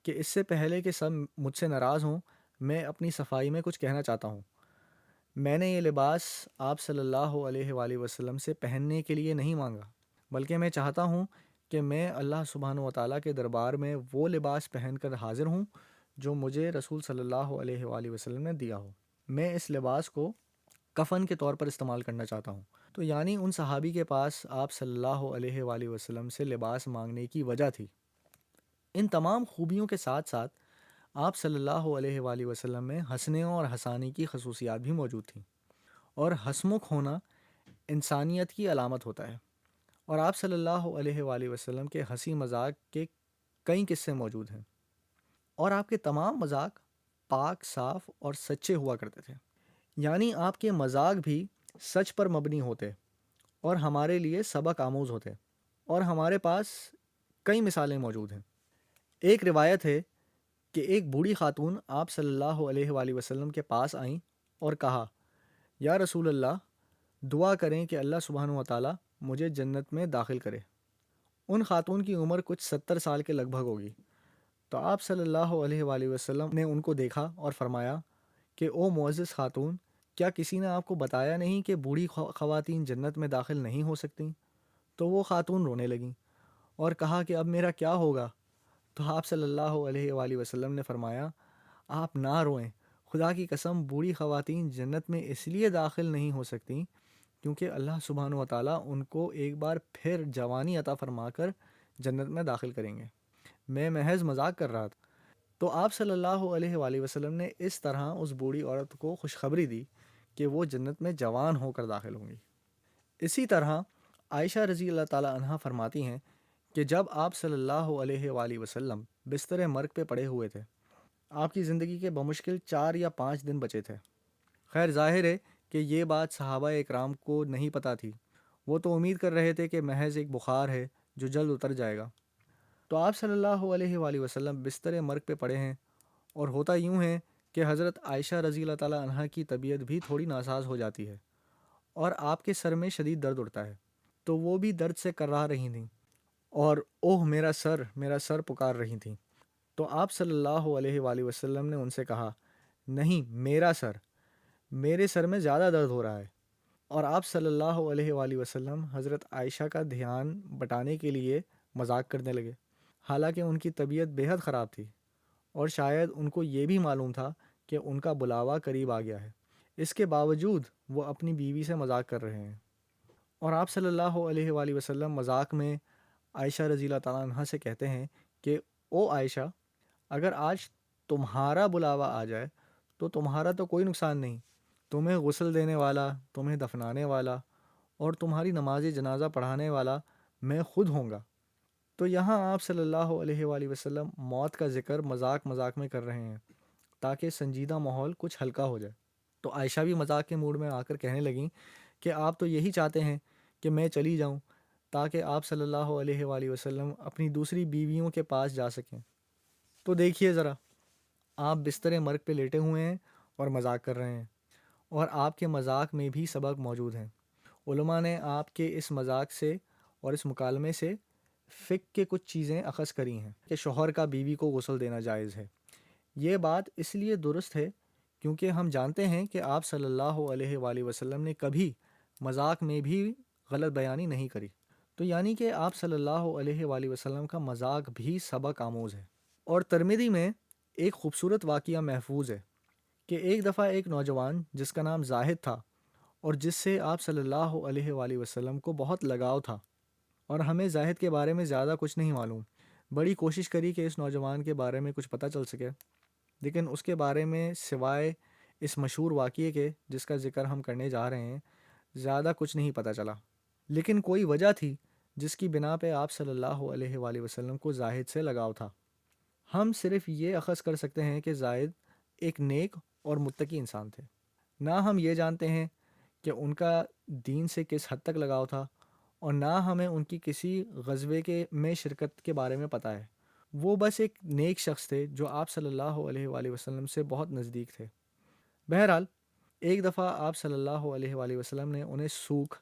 کہ اس سے پہلے کہ سب مجھ سے ناراض ہوں، میں اپنی صفائی میں کچھ کہنا چاہتا ہوں۔ میں نے یہ لباس آپ صلی اللہ علیہ وآلہ وسلم سے پہننے کے لیے نہیں مانگا، بلکہ میں چاہتا ہوں کہ میں اللہ سبحانہ و تعالیٰ کے دربار میں وہ لباس پہن کر حاضر ہوں جو مجھے رسول صلی اللہ علیہ وآلہ وسلم نے دیا ہو۔ میں اس لباس کو کفن کے طور پر استعمال کرنا چاہتا ہوں۔ تو یعنی ان صحابی کے پاس آپ صلی اللہ علیہ وآلہ وسلم سے لباس مانگنے کی وجہ تھی۔ ان تمام خوبیوں کے ساتھ ساتھ آپ صلی اللہ علیہ وآلہ وسلم میں ہنسنے اور ہنسانے کی خصوصیات بھی موجود تھیں، اور ہنسمکھ ہونا انسانیت کی علامت ہوتا ہے، اور آپ صلی اللہ علیہ وآلہ وسلم کے ہنسی مذاق کے کئی قصے موجود ہیں، اور آپ کے تمام مذاق پاک، صاف اور سچے ہوا کرتے تھے۔ یعنی آپ کے مذاق بھی سچ پر مبنی ہوتے اور ہمارے لیے سبق آموز ہوتے، اور ہمارے پاس کئی مثالیں موجود ہیں۔ ایک روایت ہے کہ ایک بوڑھی خاتون آپ صلی اللہ علیہ وآلہ وسلم کے پاس آئیں اور کہا یا رسول اللہ، دعا کریں کہ اللہ سبحانہ و تعالیٰ مجھے جنت میں داخل کرے۔ ان خاتون کی عمر کچھ 70 سال کے لگ بھگ ہوگی۔ تو آپ صلی اللہ علیہ وآلہ وسلم نے ان کو دیکھا اور فرمایا کہ او معزز خاتون، کیا کسی نے آپ کو بتایا نہیں کہ بوڑھی خواتین جنت میں داخل نہیں ہو سکتیں؟ تو وہ خاتون رونے لگیں اور کہا کہ اب میرا کیا ہوگا؟ تو آپ صلی اللہ علیہ وآلہ وسلم نے فرمایا آپ نہ روئیں، خدا کی قسم بوڑھی خواتین جنت میں اس لیے داخل نہیں ہو سکتیں کیونکہ اللہ سبحانہ و تعالیٰ ان کو ایک بار پھر جوانی عطا فرما کر جنت میں داخل کریں گے۔ میں محض مذاق کر رہا تھا۔ تو آپ صلی اللہ علیہ وآلہ وسلم نے اس طرح اس بوڑھی عورت کو خوشخبری دی کہ وہ جنت میں جوان ہو کر داخل ہوں گی۔ اسی طرح عائشہ رضی اللہ تعالیٰ عنہا فرماتی ہیں کہ جب آپ صلی اللہ علیہ وآلہ وسلم بستر مرگ پہ پڑے ہوئے تھے، آپ کی زندگی کے بمشکل 4 یا 5 دن بچے تھے۔ خیر ظاہر ہے کہ یہ بات صحابہ اکرام کو نہیں پتہ تھی، وہ تو امید کر رہے تھے کہ محض ایک بخار ہے جو جلد اتر جائے گا۔ تو آپ صلی اللہ علیہ وآلہ وسلم بستر مرگ پہ پڑے ہیں، اور ہوتا یوں ہے کہ حضرت عائشہ رضی اللہ تعالیٰ عنہا کی طبیعت بھی تھوڑی ناساز ہو جاتی ہے، اور آپ کے سر میں شدید درد اٹھتا ہے۔ تو وہ بھی درد سے کرا رہی تھیں اور اوہ میرا سر پکار رہی تھیں۔ تو آپ صلی اللہ علیہ وآلہ وسلم نے ان سے کہا، نہیں، میرا سر، میرے سر میں زیادہ درد ہو رہا ہے۔ اور آپ صلی اللہ علیہ وآلہ وسلم حضرت عائشہ کا دھیان بٹانے کے لیے مذاق کرنے لگے، حالانکہ ان کی طبیعت بے حد خراب تھی اور شاید ان کو یہ بھی معلوم تھا کہ ان کا بلاوا قریب آ گیا ہے۔ اس کے باوجود وہ اپنی بیوی سے مذاق کر رہے ہیں، اور آپ صلی اللہ علیہ وآلہ وسلم مذاق میں عائشہ رضی اللہ تعالیٰ عنہ سے کہتے ہیں کہ او عائشہ، اگر آج تمہارا بلاوا آ جائے تو تمہارا تو کوئی نقصان نہیں، تمہیں غسل دینے والا، تمہیں دفنانے والا اور تمہاری نماز جنازہ پڑھانے والا میں خود ہوں گا۔ تو یہاں آپ صلی اللہ علیہ وآلہ وسلم موت کا ذکر مذاق میں کر رہے ہیں تاکہ سنجیدہ ماحول کچھ ہلکا ہو جائے۔ تو عائشہ بھی مذاق کے موڈ میں آ کر کہنے لگیں کہ آپ تو یہی چاہتے ہیں کہ میں چلی جاؤں تاکہ آپ صلی اللہ علیہ وآلہ وسلم اپنی دوسری بیویوں کے پاس جا سکیں۔ تو دیکھیے ذرا، آپ بستر مرگ پہ لیٹے ہوئے ہیں اور مذاق کر رہے ہیں، اور آپ کے مذاق میں بھی سبق موجود ہیں۔ علماء نے آپ کے اس مذاق سے اور اس مکالمے سے فقہ کے کچھ چیزیں اخذ کری ہیں کہ شوہر کا بیوی کو غسل دینا جائز ہے۔ یہ بات اس لیے درست ہے کیونکہ ہم جانتے ہیں کہ آپ صلی اللہ علیہ وآلہ وسلم نے کبھی مذاق میں بھی غلط بیانی نہیں کری۔ تو یعنی کہ آپ صلی اللہ علیہ وآلہ وسلم کا مذاق بھی سبق آموز ہے۔ اور ترمذی میں ایک خوبصورت واقعہ محفوظ ہے کہ ایک دفعہ ایک نوجوان جس کا نام زاہد تھا اور جس سے آپ صلی اللہ علیہ وآلہ وسلم کو بہت لگاؤ تھا، اور ہمیں زاہد کے بارے میں زیادہ کچھ نہیں معلوم، بڑی کوشش کری کہ اس نوجوان کے بارے میں کچھ پتہ چل سکے، لیکن اس کے بارے میں سوائے اس مشہور واقعے کے جس کا ذکر ہم کرنے جا رہے ہیں زیادہ کچھ نہیں پتہ چلا۔ لیکن کوئی وجہ تھی جس کی بنا پہ آپ صلی اللہ علیہ وآلہ وسلم کو زاہد سے لگاؤ تھا۔ ہم صرف یہ اخذ کر سکتے ہیں کہ زاہد ایک نیک اور متقی انسان تھے، نہ ہم یہ جانتے ہیں کہ ان کا دین سے کس حد تک لگاؤ تھا، اور نہ ہمیں ان کی کسی غزوے میں شرکت کے بارے میں پتہ ہے۔ وہ بس ایک نیک شخص تھے جو آپ صلی اللہ علیہ وآلہ وسلم سے بہت نزدیک تھے۔ بہرحال ایک دفعہ آپ صلی اللہ علیہ وآلہ وسلم نے انہیں سوق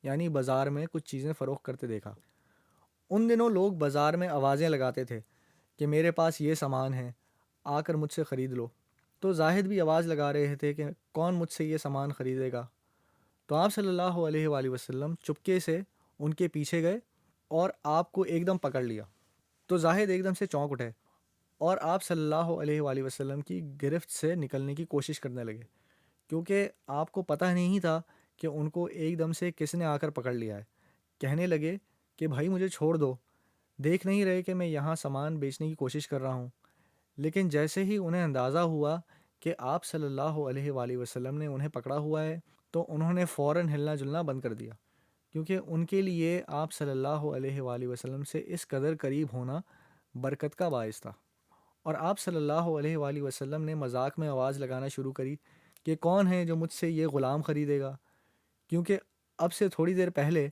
یعنی بازار میں کچھ چیزیں فروخت کرتے دیکھا۔ ان دنوں لوگ بازار میں آوازیں لگاتے تھے کہ میرے پاس یہ سامان ہے، آ کر مجھ سے خرید لو۔ تو زاہد بھی آواز لگا رہے تھے کہ کون مجھ سے یہ سامان خریدے گا۔ تو آپ صلی اللہ علیہ وآلہ وسلم چپکے سے ان کے پیچھے گئے اور آپ کو ایک دم پکڑ لیا۔ تو زاہد ایک دم سے چونک اٹھے اور آپ صلی اللہ علیہ وآلہ وسلم کی گرفت سے نکلنے کی کوشش کرنے لگے، کیونکہ آپ کو پتہ نہیں تھا کہ ان کو ایک دم سے کس نے آ کر پکڑ لیا ہے۔ کہنے لگے کہ بھائی مجھے چھوڑ دو، دیکھ نہیں رہے کہ میں یہاں سامان بیچنے کی کوشش کر رہا ہوں۔ لیکن جیسے ہی انہیں اندازہ ہوا کہ آپ صلی اللہ علیہ وآلہ وسلم نے انہیں پکڑا ہوا ہے تو انہوں نے فوراً ہلنا جلنا بند کر دیا، کیونکہ ان کے لیے آپ صلی اللہ علیہ وآلہ وسلم سے اس قدر قریب ہونا برکت کا باعث تھا۔ اور آپ صلی اللہ علیہ وآلہ وسلم نے مذاق میں آواز لگانا شروع کری کہ کون ہے جو مجھ سے یہ غلام خریدے گا، کیونکہ اب سے تھوڑی دیر پہلے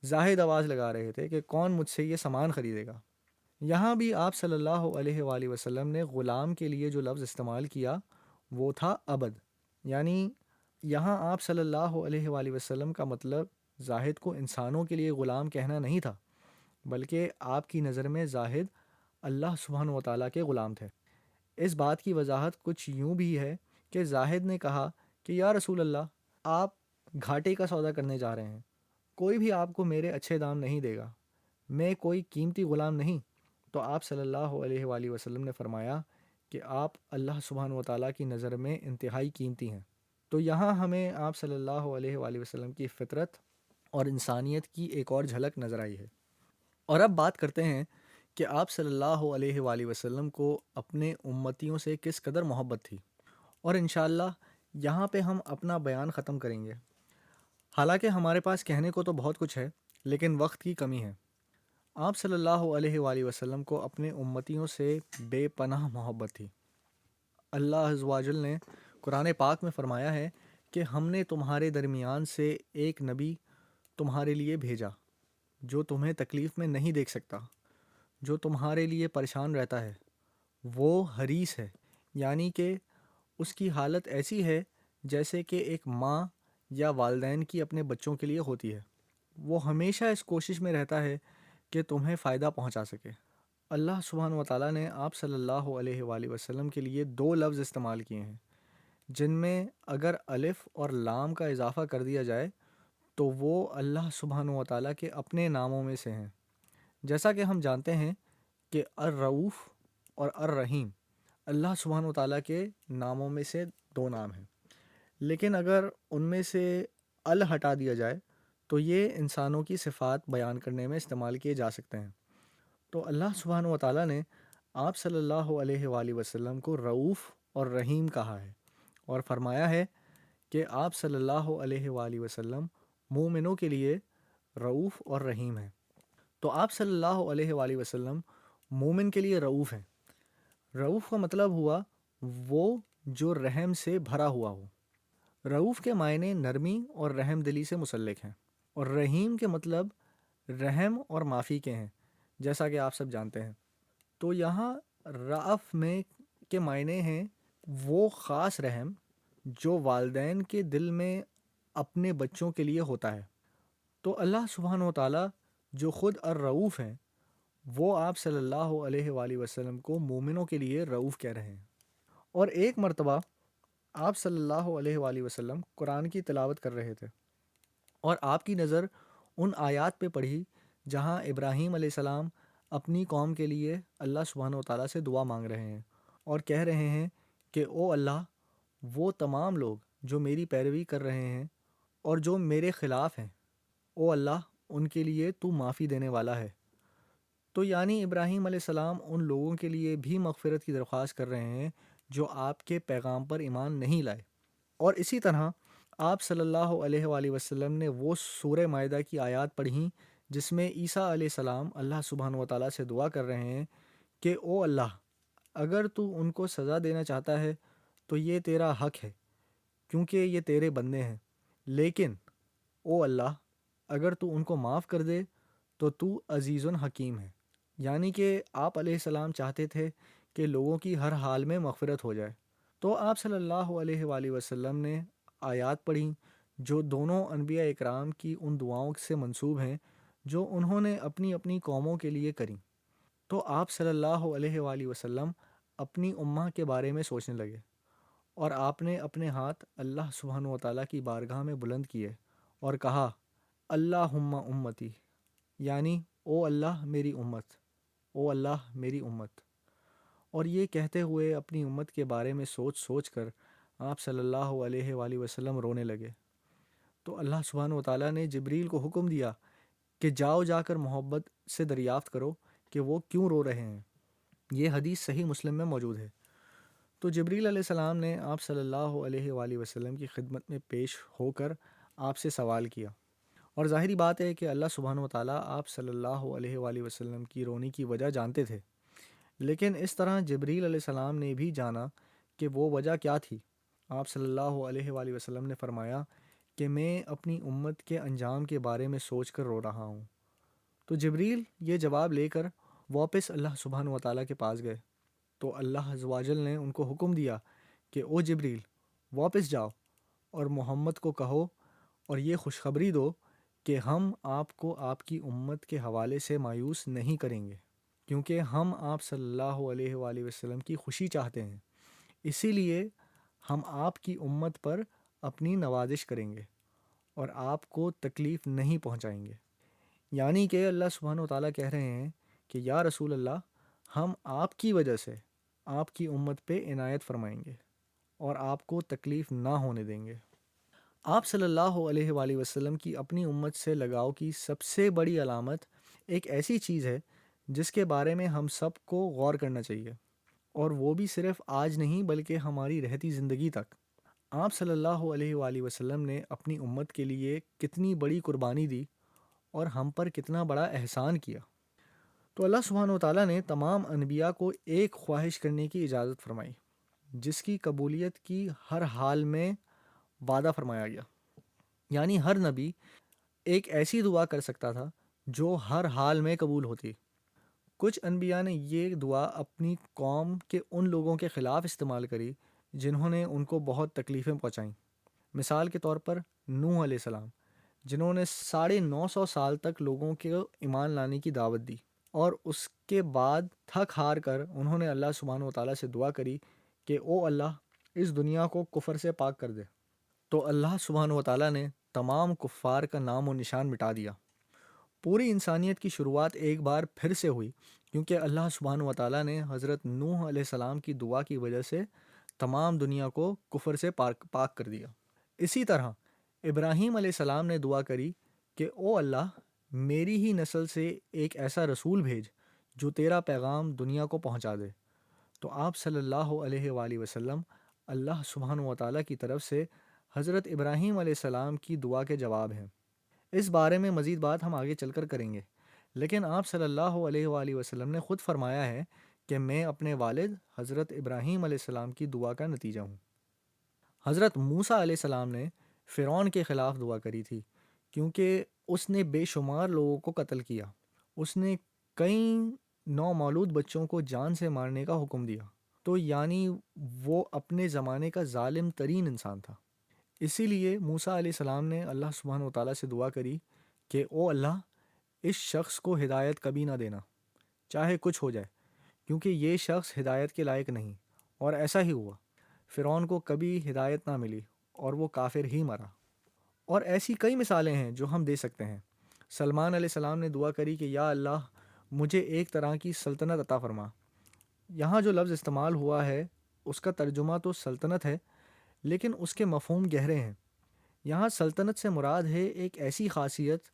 زاہد آواز لگا رہے تھے کہ کون مجھ سے یہ سامان خریدے گا۔ یہاں بھی آپ صلی اللہ علیہ وآلہ وسلم نے غلام کے لیے جو لفظ استعمال کیا وہ تھا عبد، یعنی یہاں آپ صلی اللہ علیہ وآلہ وسلم کا مطلب زاہد کو انسانوں کے لیے غلام کہنا نہیں تھا، بلکہ آپ کی نظر میں زاہد اللہ سبحانہ و تعالیٰ کے غلام تھے۔ اس بات کی وضاحت کچھ یوں بھی ہے کہ زاہد نے کہا کہ یا رسول اللہ، آپ گھاٹے کا سودا کرنے جا رہے ہیں، کوئی بھی آپ کو میرے اچھے دام نہیں دے گا، میں کوئی قیمتی غلام نہیں۔ تو آپ صلی اللہ علیہ وآلہ وسلم نے فرمایا کہ آپ اللہ سبحانہ و تعالیٰ کی نظر میں انتہائی قیمتی ہیں۔ تو یہاں ہمیں آپ صلی اللہ علیہ وآلہ وسلم کی فطرت اور انسانیت کی ایک اور جھلک نظر آئی ہے۔ اور اب بات کرتے ہیں کہ آپ صلی اللہ علیہ وآلہ وسلم کو اپنے امتیوں سے کس قدر محبت تھی، اور انشاءاللہ یہاں پہ ہم اپنا بیان ختم کریں گے۔ حالانکہ ہمارے پاس کہنے کو تو بہت کچھ ہے لیکن وقت کی کمی ہے۔ آپ صلی اللہ علیہ وآلہ وسلم کو اپنے امتیوں سے بے پناہ محبت تھی۔ اللہ عز و جل نے قرآن پاک میں فرمایا ہے کہ ہم نے تمہارے درمیان سے ایک نبی تمہارے لیے بھیجا جو تمہیں تکلیف میں نہیں دیکھ سکتا، جو تمہارے لیے پریشان رہتا ہے، وہ حریص ہے، یعنی کہ اس کی حالت ایسی ہے جیسے کہ ایک ماں یا والدین کی اپنے بچوں کے لیے ہوتی ہے، وہ ہمیشہ اس کوشش میں رہتا ہے کہ تمہیں فائدہ پہنچا سکے۔ اللہ سبحانہ و تعالیٰ نے آپ صلی اللہ علیہ وآلہ وسلم کے لیے دو لفظ استعمال کیے ہیں جن میں اگر الف اور لام کا اضافہ کر دیا جائے تو وہ اللہ سبحانہ و تعالیٰ کے اپنے ناموں میں سے ہیں۔ جیسا کہ ہم جانتے ہیں کہ الرؤوف اور الرحیم اللہ سبحانہ و تعالیٰ کے ناموں میں سے دو نام ہیں، لیکن اگر ان میں سے ال ہٹا دیا جائے تو یہ انسانوں کی صفات بیان کرنے میں استعمال کیے جا سکتے ہیں۔ تو اللہ سبحانہ و تعالیٰ نے آپ صلی اللہ علیہ وآلہ وسلم کو رؤوف اور رحیم کہا ہے، اور فرمایا ہے کہ آپ صلی اللہ علیہ وآلہ وسلم مومنوں کے لیے رؤوف اور رحیم ہیں۔ تو آپ صلی اللہ علیہ وآلہ وسلم مومن کے لیے رؤوف ہیں۔ رؤوف کا مطلب ہوا وہ جو رحم سے بھرا ہوا ہو۔ رؤوف کے معنی نرمی اور رحم دلی سے منسلک ہیں، اور رحیم کے مطلب رحم اور معافی کے ہیں، جیسا کہ آپ سب جانتے ہیں۔ تو یہاں رأف میں کے معنی ہیں وہ خاص رحم جو والدین کے دل میں اپنے بچوں کے لیے ہوتا ہے۔ تو اللہ سبحانہ و تعالیٰ جو خود الرؤوف ہیں، وہ آپ صلی اللہ علیہ وآلہ وسلم کو مومنوں کے لیے رؤوف کہہ رہے ہیں۔ اور ایک مرتبہ آپ صلی اللہ علیہ وآلہ وسلم قرآن کی تلاوت کر رہے تھے، اور آپ کی نظر ان آیات پہ پڑھی جہاں ابراہیم علیہ السلام اپنی قوم کے لیے اللہ سبحانہ و تعالیٰ سے دعا مانگ رہے ہیں اور کہہ رہے ہیں کہ او اللہ، وہ تمام لوگ جو میری پیروی کر رہے ہیں اور جو میرے خلاف ہیں، او اللہ ان کے لیے تو معافی دینے والا ہے۔ تو یعنی ابراہیم علیہ السلام ان لوگوں کے لیے بھی مغفرت کی درخواست کر رہے ہیں جو آپ کے پیغام پر ایمان نہیں لائے۔ اور اسی طرح آپ صلی اللہ علیہ وآلہ وسلم نے وہ سورہ مائدہ کی آیات پڑھیں جس میں عیسیٰ علیہ السلام اللہ سبحانہ و تعالیٰ سے دعا کر رہے ہیں کہ او اللہ، اگر تو ان کو سزا دینا چاہتا ہے تو یہ تیرا حق ہے کیونکہ یہ تیرے بندے ہیں، لیکن او اللہ، اگر تو ان کو معاف کر دے تو عزیز حکیم ہے۔ یعنی کہ آپ علیہ السلام چاہتے تھے کہ لوگوں کی ہر حال میں مغفرت ہو جائے۔ تو آپ صلی اللہ علیہ وآلہ وسلم نے آیات پڑھیں جو دونوں انبیاء اکرام کی ان دعاؤں سے منسوب ہیں جو انہوں نے اپنی اپنی قوموں کے لیے کریں۔ تو آپ صلی اللہ علیہ وآلہ وسلم اپنی امہ کے بارے میں سوچنے لگے، اور آپ نے اپنے ہاتھ اللہ سبحانہ و تعالیٰ کی بارگاہ میں بلند کیے اور کہا اللہم امتی، یعنی او اللہ میری امت، او اللہ میری امت۔ اور یہ کہتے ہوئے اپنی امت کے بارے میں سوچ سوچ کر آپ صلی اللہ علیہ وآلہ وسلم رونے لگے۔ تو اللہ سبحانہ و تعالیٰ نے جبریل کو حکم دیا کہ جا کر محبت سے دریافت کرو کہ وہ کیوں رو رہے ہیں۔ یہ حدیث صحیح مسلم میں موجود ہے۔ تو جبریل علیہ السلام نے آپ صلی اللہ علیہ وآلہ وسلم کی خدمت میں پیش ہو کر آپ سے سوال کیا، اور ظاہری بات ہے کہ اللہ سبحانہ و تعالیٰ آپ صلی اللہ علیہ وآلہ وسلم کی رونے کی وجہ جانتے تھے، لیکن اس طرح جبریل علیہ السلام نے بھی جانا کہ وہ وجہ کیا تھی۔ آپ صلی اللہ علیہ وآلہ وسلم نے فرمایا کہ میں اپنی امت کے انجام کے بارے میں سوچ کر رو رہا ہوں۔ تو جبریل یہ جواب لے کر واپس اللہ سبحانہ و تعالیٰ کے پاس گئے، تو اللہ عز و جل نے ان کو حکم دیا کہ او جبریل، واپس جاؤ اور محمد کو کہو اور یہ خوشخبری دو کہ ہم آپ کو آپ کی امت کے حوالے سے مایوس نہیں کریں گے، کیونکہ ہم آپ صلی اللہ علیہ وآلہ وسلم کی خوشی چاہتے ہیں، اسی لیے ہم آپ کی امت پر اپنی نوازش کریں گے اور آپ کو تکلیف نہیں پہنچائیں گے۔ یعنی کہ اللہ سبحانہ و تعالیٰ کہہ رہے ہیں کہ یا رسول اللہ، ہم آپ کی وجہ سے آپ کی امت پہ عنایت فرمائیں گے اور آپ کو تکلیف نہ ہونے دیں گے۔ آپ صلی اللہ علیہ وآلہ وسلم کی اپنی امت سے لگاؤ کی سب سے بڑی علامت ایک ایسی چیز ہے جس کے بارے میں ہم سب کو غور کرنا چاہیے، اور وہ بھی صرف آج نہیں بلکہ ہماری رہتی زندگی تک۔ آپ صلی اللہ علیہ وآلہ وسلم نے اپنی امت کے لیے کتنی بڑی قربانی دی اور ہم پر کتنا بڑا احسان کیا۔ تو اللہ سبحانہ و تعالیٰ نے تمام انبیاء کو ایک خواہش کرنے کی اجازت فرمائی جس کی قبولیت کی ہر حال میں وعدہ فرمایا گیا۔ یعنی ہر نبی ایک ایسی دعا کر سکتا تھا جو ہر حال میں قبول ہوتی۔ کچھ انبیاء نے یہ دعا اپنی قوم کے ان لوگوں کے خلاف استعمال کری جنہوں نے ان کو بہت تکلیفیں پہنچائیں، مثال کے طور پر نوح علیہ السلام، جنہوں نے 950 سال تک لوگوں کے ایمان لانے کی دعوت دی، اور اس کے بعد تھک ہار کر انہوں نے اللہ سبحانہ و تعالیٰ سے دعا کری کہ او اللہ اس دنیا کو کفر سے پاک کر دے، تو اللہ سبحانہ و تعالیٰ نے تمام کفار کا نام و نشان مٹا دیا۔ پوری انسانیت کی شروعات ایک بار پھر سے ہوئی، کیونکہ اللہ سبحانہ و تعالیٰ نے حضرت نوح علیہ السلام کی دعا کی وجہ سے تمام دنیا کو کفر سے پاک کر دیا۔ اسی طرح ابراہیم علیہ السلام نے دعا کری کہ او اللہ میری ہی نسل سے ایک ایسا رسول بھیج جو تیرا پیغام دنیا کو پہنچا دے، تو آپ صلی اللہ علیہ وآلہ وسلم اللہ سبحانہ و تعالیٰ کی طرف سے حضرت ابراہیم علیہ السلام کی دعا کے جواب ہیں۔ اس بارے میں مزید بات ہم آگے چل کر کریں گے، لیکن آپ صلی اللہ علیہ وآلہ وسلم نے خود فرمایا ہے کہ میں اپنے والد حضرت ابراہیم علیہ السلام کی دعا کا نتیجہ ہوں۔ حضرت موسیٰ علیہ السلام نے فرعون کے خلاف دعا کری تھی، کیونکہ اس نے بے شمار لوگوں کو قتل کیا۔ اس نے کئی نومولود بچوں کو جان سے مارنے کا حکم دیا، تو یعنی وہ اپنے زمانے کا ظالم ترین انسان تھا۔ اسی لیے موسیٰ علیہ السلام نے اللہ سبحانہ و تعالیٰ سے دعا کری کہ او اللہ اس شخص کو ہدایت کبھی نہ دینا، چاہے کچھ ہو جائے، کیونکہ یہ شخص ہدایت کے لائق نہیں، اور ایسا ہی ہوا۔ فرعون کو کبھی ہدایت نہ ملی اور وہ کافر ہی مرا۔ اور ایسی کئی مثالیں ہیں جو ہم دے سکتے ہیں۔ سلمان علیہ السلام نے دعا کری کہ یا اللہ مجھے ایک طرح کی سلطنت عطا فرما۔ یہاں جو لفظ استعمال ہوا ہے اس کا ترجمہ تو سلطنت ہے، لیکن اس کے مفہوم گہرے ہیں۔ یہاں سلطنت سے مراد ہے ایک ایسی خاصیت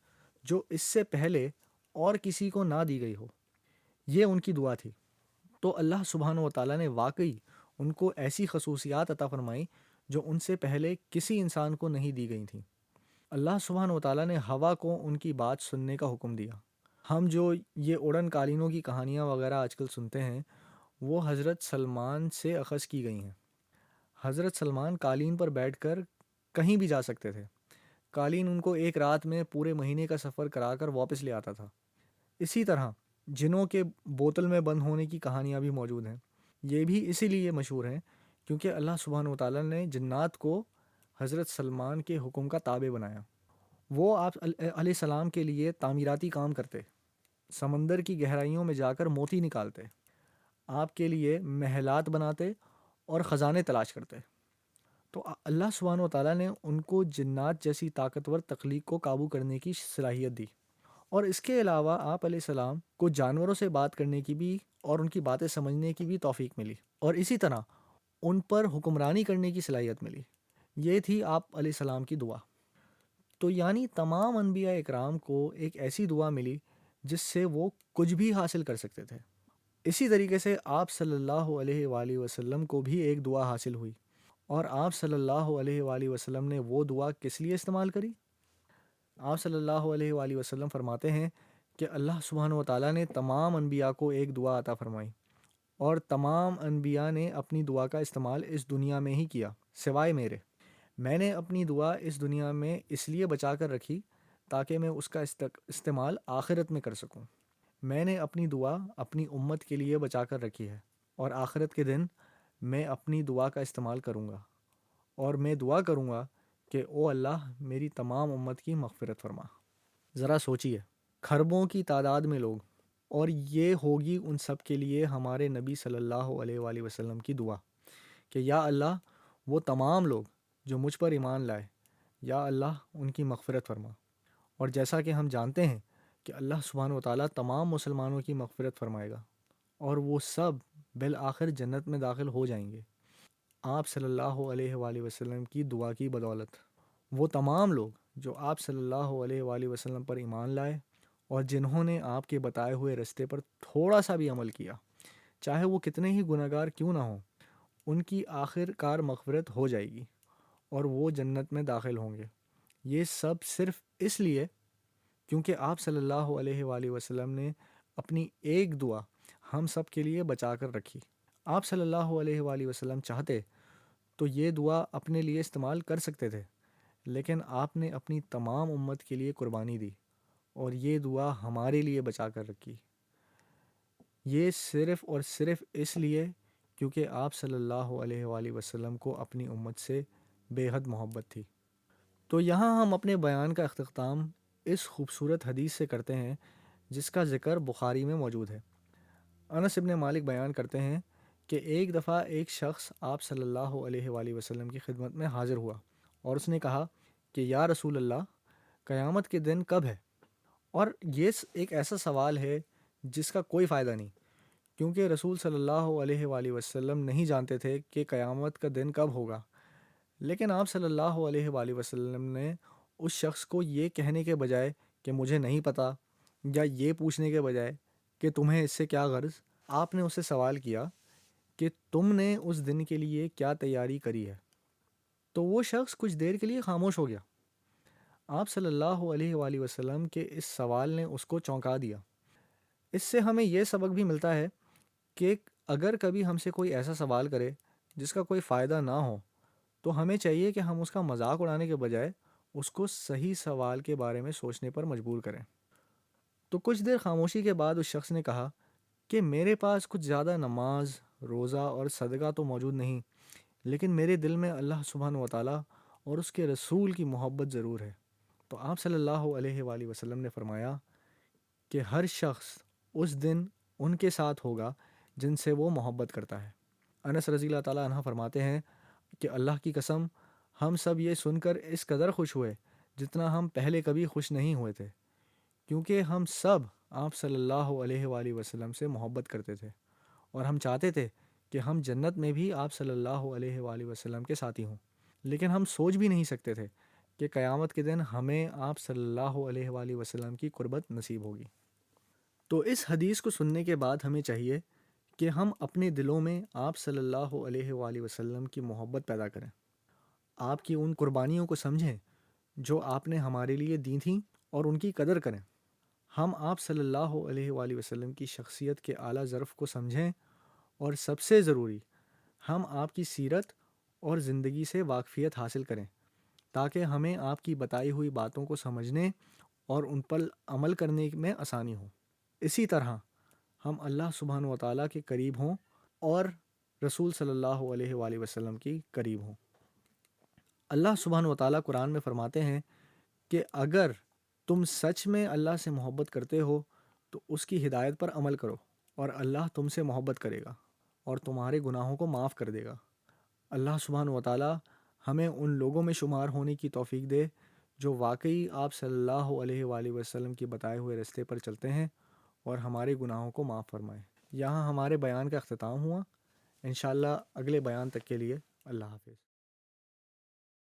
جو اس سے پہلے اور کسی کو نہ دی گئی ہو۔ یہ ان کی دعا تھی، تو اللہ سبحانہ و تعالیٰ نے واقعی ان کو ایسی خصوصیات عطا فرمائی جو ان سے پہلے کسی انسان کو نہیں دی گئی تھیں۔ اللہ سبحانہ و تعالیٰ نے ہوا کو ان کی بات سننے کا حکم دیا۔ ہم جو یہ اڑن قالینوں کی کہانیاں وغیرہ آج کل سنتے ہیں وہ حضرت سلمان سے اخذ کی گئی ہیں۔ حضرت سلمان قالین پر بیٹھ کر کہیں بھی جا سکتے تھے۔ قالین ان کو ایک رات میں پورے مہینے کا سفر کرا کر واپس لے آتا تھا۔ اسی طرح جنوں کے بوتل میں بند ہونے کی کہانیاں بھی موجود ہیں۔ یہ بھی اسی لیے مشہور ہیں کیونکہ اللہ سبحانہ و تعالیٰ نے جنات کو حضرت سلمان کے حکم کا تابع بنایا۔ وہ آپ علیہ السلام کے لیے تعمیراتی کام کرتے، سمندر کی گہرائیوں میں جا کر موتی نکالتے، آپ کے لیے محلات بناتے اور خزانے تلاش کرتے۔ تو اللہ سبحانہ و تعالیٰ نے ان کو جنات جیسی طاقتور تخلیق کو قابو کرنے کی صلاحیت دی، اور اس کے علاوہ آپ علیہ السلام کو جانوروں سے بات کرنے کی بھی اور ان کی باتیں سمجھنے کی بھی توفیق ملی، اور اسی طرح ان پر حکمرانی کرنے کی صلاحیت ملی۔ یہ تھی آپ علیہ السلام کی دعا۔ تو یعنی تمام انبیاء اکرام کو ایک ایسی دعا ملی جس سے وہ کچھ بھی حاصل کر سکتے تھے۔ اسی طریقے سے آپ صلی اللہ علیہ وآلہ وسلم کو بھی ایک دعا حاصل ہوئی، اور آپ صلی اللہ علیہ وآلہ وسلم نے وہ دعا کس لیے استعمال کری؟ آپ صلی اللہ علیہ وآلہ وسلم فرماتے ہیں کہ اللہ سبحانہ و تعالیٰ نے تمام انبیاء کو ایک دعا عطا فرمائی، اور تمام انبیاء نے اپنی دعا کا استعمال اس دنیا میں ہی کیا سوائے میرے۔ میں نے اپنی دعا اس دنیا میں اس لیے بچا کر رکھی تاکہ میں اس کا استعمال آخرت میں کر سکوں۔ میں نے اپنی دعا اپنی امت کے لیے بچا کر رکھی ہے، اور آخرت کے دن میں اپنی دعا کا استعمال کروں گا، اور میں دعا کروں گا کہ او اللہ میری تمام امت کی مغفرت فرما۔ ذرا سوچیے، کھربوں کی تعداد میں لوگ، اور یہ ہوگی ان سب کے لیے ہمارے نبی صلی اللہ علیہ وآلہ وسلم کی دعا کہ یا اللہ وہ تمام لوگ جو مجھ پر ایمان لائے، یا اللہ ان کی مغفرت فرما۔ اور جیسا کہ ہم جانتے ہیں کہ اللہ سبحانہ و تعالیٰ تمام مسلمانوں کی مغفرت فرمائے گا، اور وہ سب بالآخر جنت میں داخل ہو جائیں گے آپ صلی اللہ علیہ وآلہ وسلم کی دعا کی بدولت۔ وہ تمام لوگ جو آپ صلی اللہ علیہ وآلہ وسلم پر ایمان لائے اور جنہوں نے آپ کے بتائے ہوئے رستے پر تھوڑا سا بھی عمل کیا، چاہے وہ کتنے ہی گنہگار کیوں نہ ہوں، ان کی آخر کار مغفرت ہو جائے گی اور وہ جنت میں داخل ہوں گے۔ یہ سب صرف اس لیے کیونکہ آپ صلی اللہ علیہ وآلہ وسلم نے اپنی ایک دعا ہم سب کے لیے بچا کر رکھی۔ آپ صلی اللہ علیہ وآلہ وسلم چاہتے تو یہ دعا اپنے لیے استعمال کر سکتے تھے، لیکن آپ نے اپنی تمام امت کے لیے قربانی دی اور یہ دعا ہمارے لیے بچا کر رکھی۔ یہ صرف اور صرف اس لیے کیونکہ آپ صلی اللہ علیہ وآلہ وسلم کو اپنی امت سے بے حد محبت تھی۔ تو یہاں ہم اپنے بیان کا اختتام اس خوبصورت حدیث سے کرتے ہیں جس کا ذکر بخاری میں موجود ہے۔ انس ابن مالک بیان کرتے ہیں کہ ایک دفعہ ایک شخص آپ صلی اللہ علیہ وآلہ وسلم کی خدمت میں حاضر ہوا اور اس نے کہا کہ یا رسول اللہ، قیامت کے دن کب ہے؟ اور یہ ایک ایسا سوال ہے جس کا کوئی فائدہ نہیں، کیونکہ رسول صلی اللہ علیہ وآلہ وسلم نہیں جانتے تھے کہ قیامت کا دن کب ہوگا۔ لیکن آپ صلی اللہ علیہ وآلہ وسلم نے اس شخص کو یہ کہنے کے بجائے کہ مجھے نہیں پتہ، یا یہ پوچھنے کے بجائے کہ تمہیں اس سے کیا غرض، آپ نے اس سے سوال کیا کہ تم نے اس دن کے لیے کیا تیاری کری ہے؟ تو وہ شخص کچھ دیر کے لیے خاموش ہو گیا۔ آپ صلی اللہ علیہ وآلہ وسلم کے اس سوال نے اس کو چونکا دیا۔ اس سے ہمیں یہ سبق بھی ملتا ہے کہ اگر کبھی ہم سے کوئی ایسا سوال کرے جس کا کوئی فائدہ نہ ہو تو ہمیں چاہیے کہ ہم اس کا مذاق اڑانے کے بجائے اس کو صحیح سوال کے بارے میں سوچنے پر مجبور کریں۔ تو کچھ دیر خاموشی کے بعد اس شخص نے کہا کہ میرے پاس کچھ زیادہ نماز، روزہ اور صدقہ تو موجود نہیں، لیکن میرے دل میں اللہ سبحانہ و تعالیٰ اور اس کے رسول کی محبت ضرور ہے۔ تو آپ صلی اللہ علیہ وآلہ وسلم نے فرمایا کہ ہر شخص اس دن ان کے ساتھ ہوگا جن سے وہ محبت کرتا ہے۔ انس رضی اللہ تعالیٰ عنہ فرماتے ہیں کہ اللہ کی قسم، ہم سب یہ سن کر اس قدر خوش ہوئے جتنا ہم پہلے کبھی خوش نہیں ہوئے تھے، کیونکہ ہم سب آپ صلی اللہ علیہ وآلہ وسلم سے محبت کرتے تھے اور ہم چاہتے تھے کہ ہم جنت میں بھی آپ صلی اللہ علیہ وآلہ وسلم کے ساتھی ہوں، لیکن ہم سوچ بھی نہیں سکتے تھے کہ قیامت کے دن ہمیں آپ صلی اللہ علیہ وآلہ وسلم کی قربت نصیب ہوگی۔ تو اس حدیث کو سننے کے بعد ہمیں چاہیے کہ ہم اپنے دلوں میں آپ صلی اللہ علیہ وآلہ وسلم کی محبت پیدا کریں، آپ کی ان قربانیوں کو سمجھیں جو آپ نے ہمارے لیے دی تھیں اور ان کی قدر کریں۔ ہم آپ صلی اللہ علیہ وآلہ وسلم کی شخصیت کے اعلیٰ ظرف کو سمجھیں، اور سب سے ضروری، ہم آپ کی سیرت اور زندگی سے واقفیت حاصل کریں تاکہ ہمیں آپ کی بتائی ہوئی باتوں کو سمجھنے اور ان پر عمل کرنے میں آسانی ہو۔ اسی طرح ہم اللہ سبحانہ و تعالیٰ کے قریب ہوں اور رسول صلی اللہ علیہ وآلہ وسلم کی قریب ہوں۔ اللہ سبحانہ و تعالیٰ قرآن میں فرماتے ہیں کہ اگر تم سچ میں اللہ سے محبت کرتے ہو تو اس کی ہدایت پر عمل کرو، اور اللہ تم سے محبت کرے گا اور تمہارے گناہوں کو معاف کر دے گا۔ اللہ سبحانہ و تعالیٰ ہمیں ان لوگوں میں شمار ہونے کی توفیق دے جو واقعی آپ صلی اللہ علیہ وآلہ وسلم کی بتائے ہوئے راستے پر چلتے ہیں، اور ہمارے گناہوں کو معاف فرمائے۔ یہاں ہمارے بیان کا اختتام ہوا۔ انشاءاللہ اگلے بیان تک کے لیے اللہ حافظ۔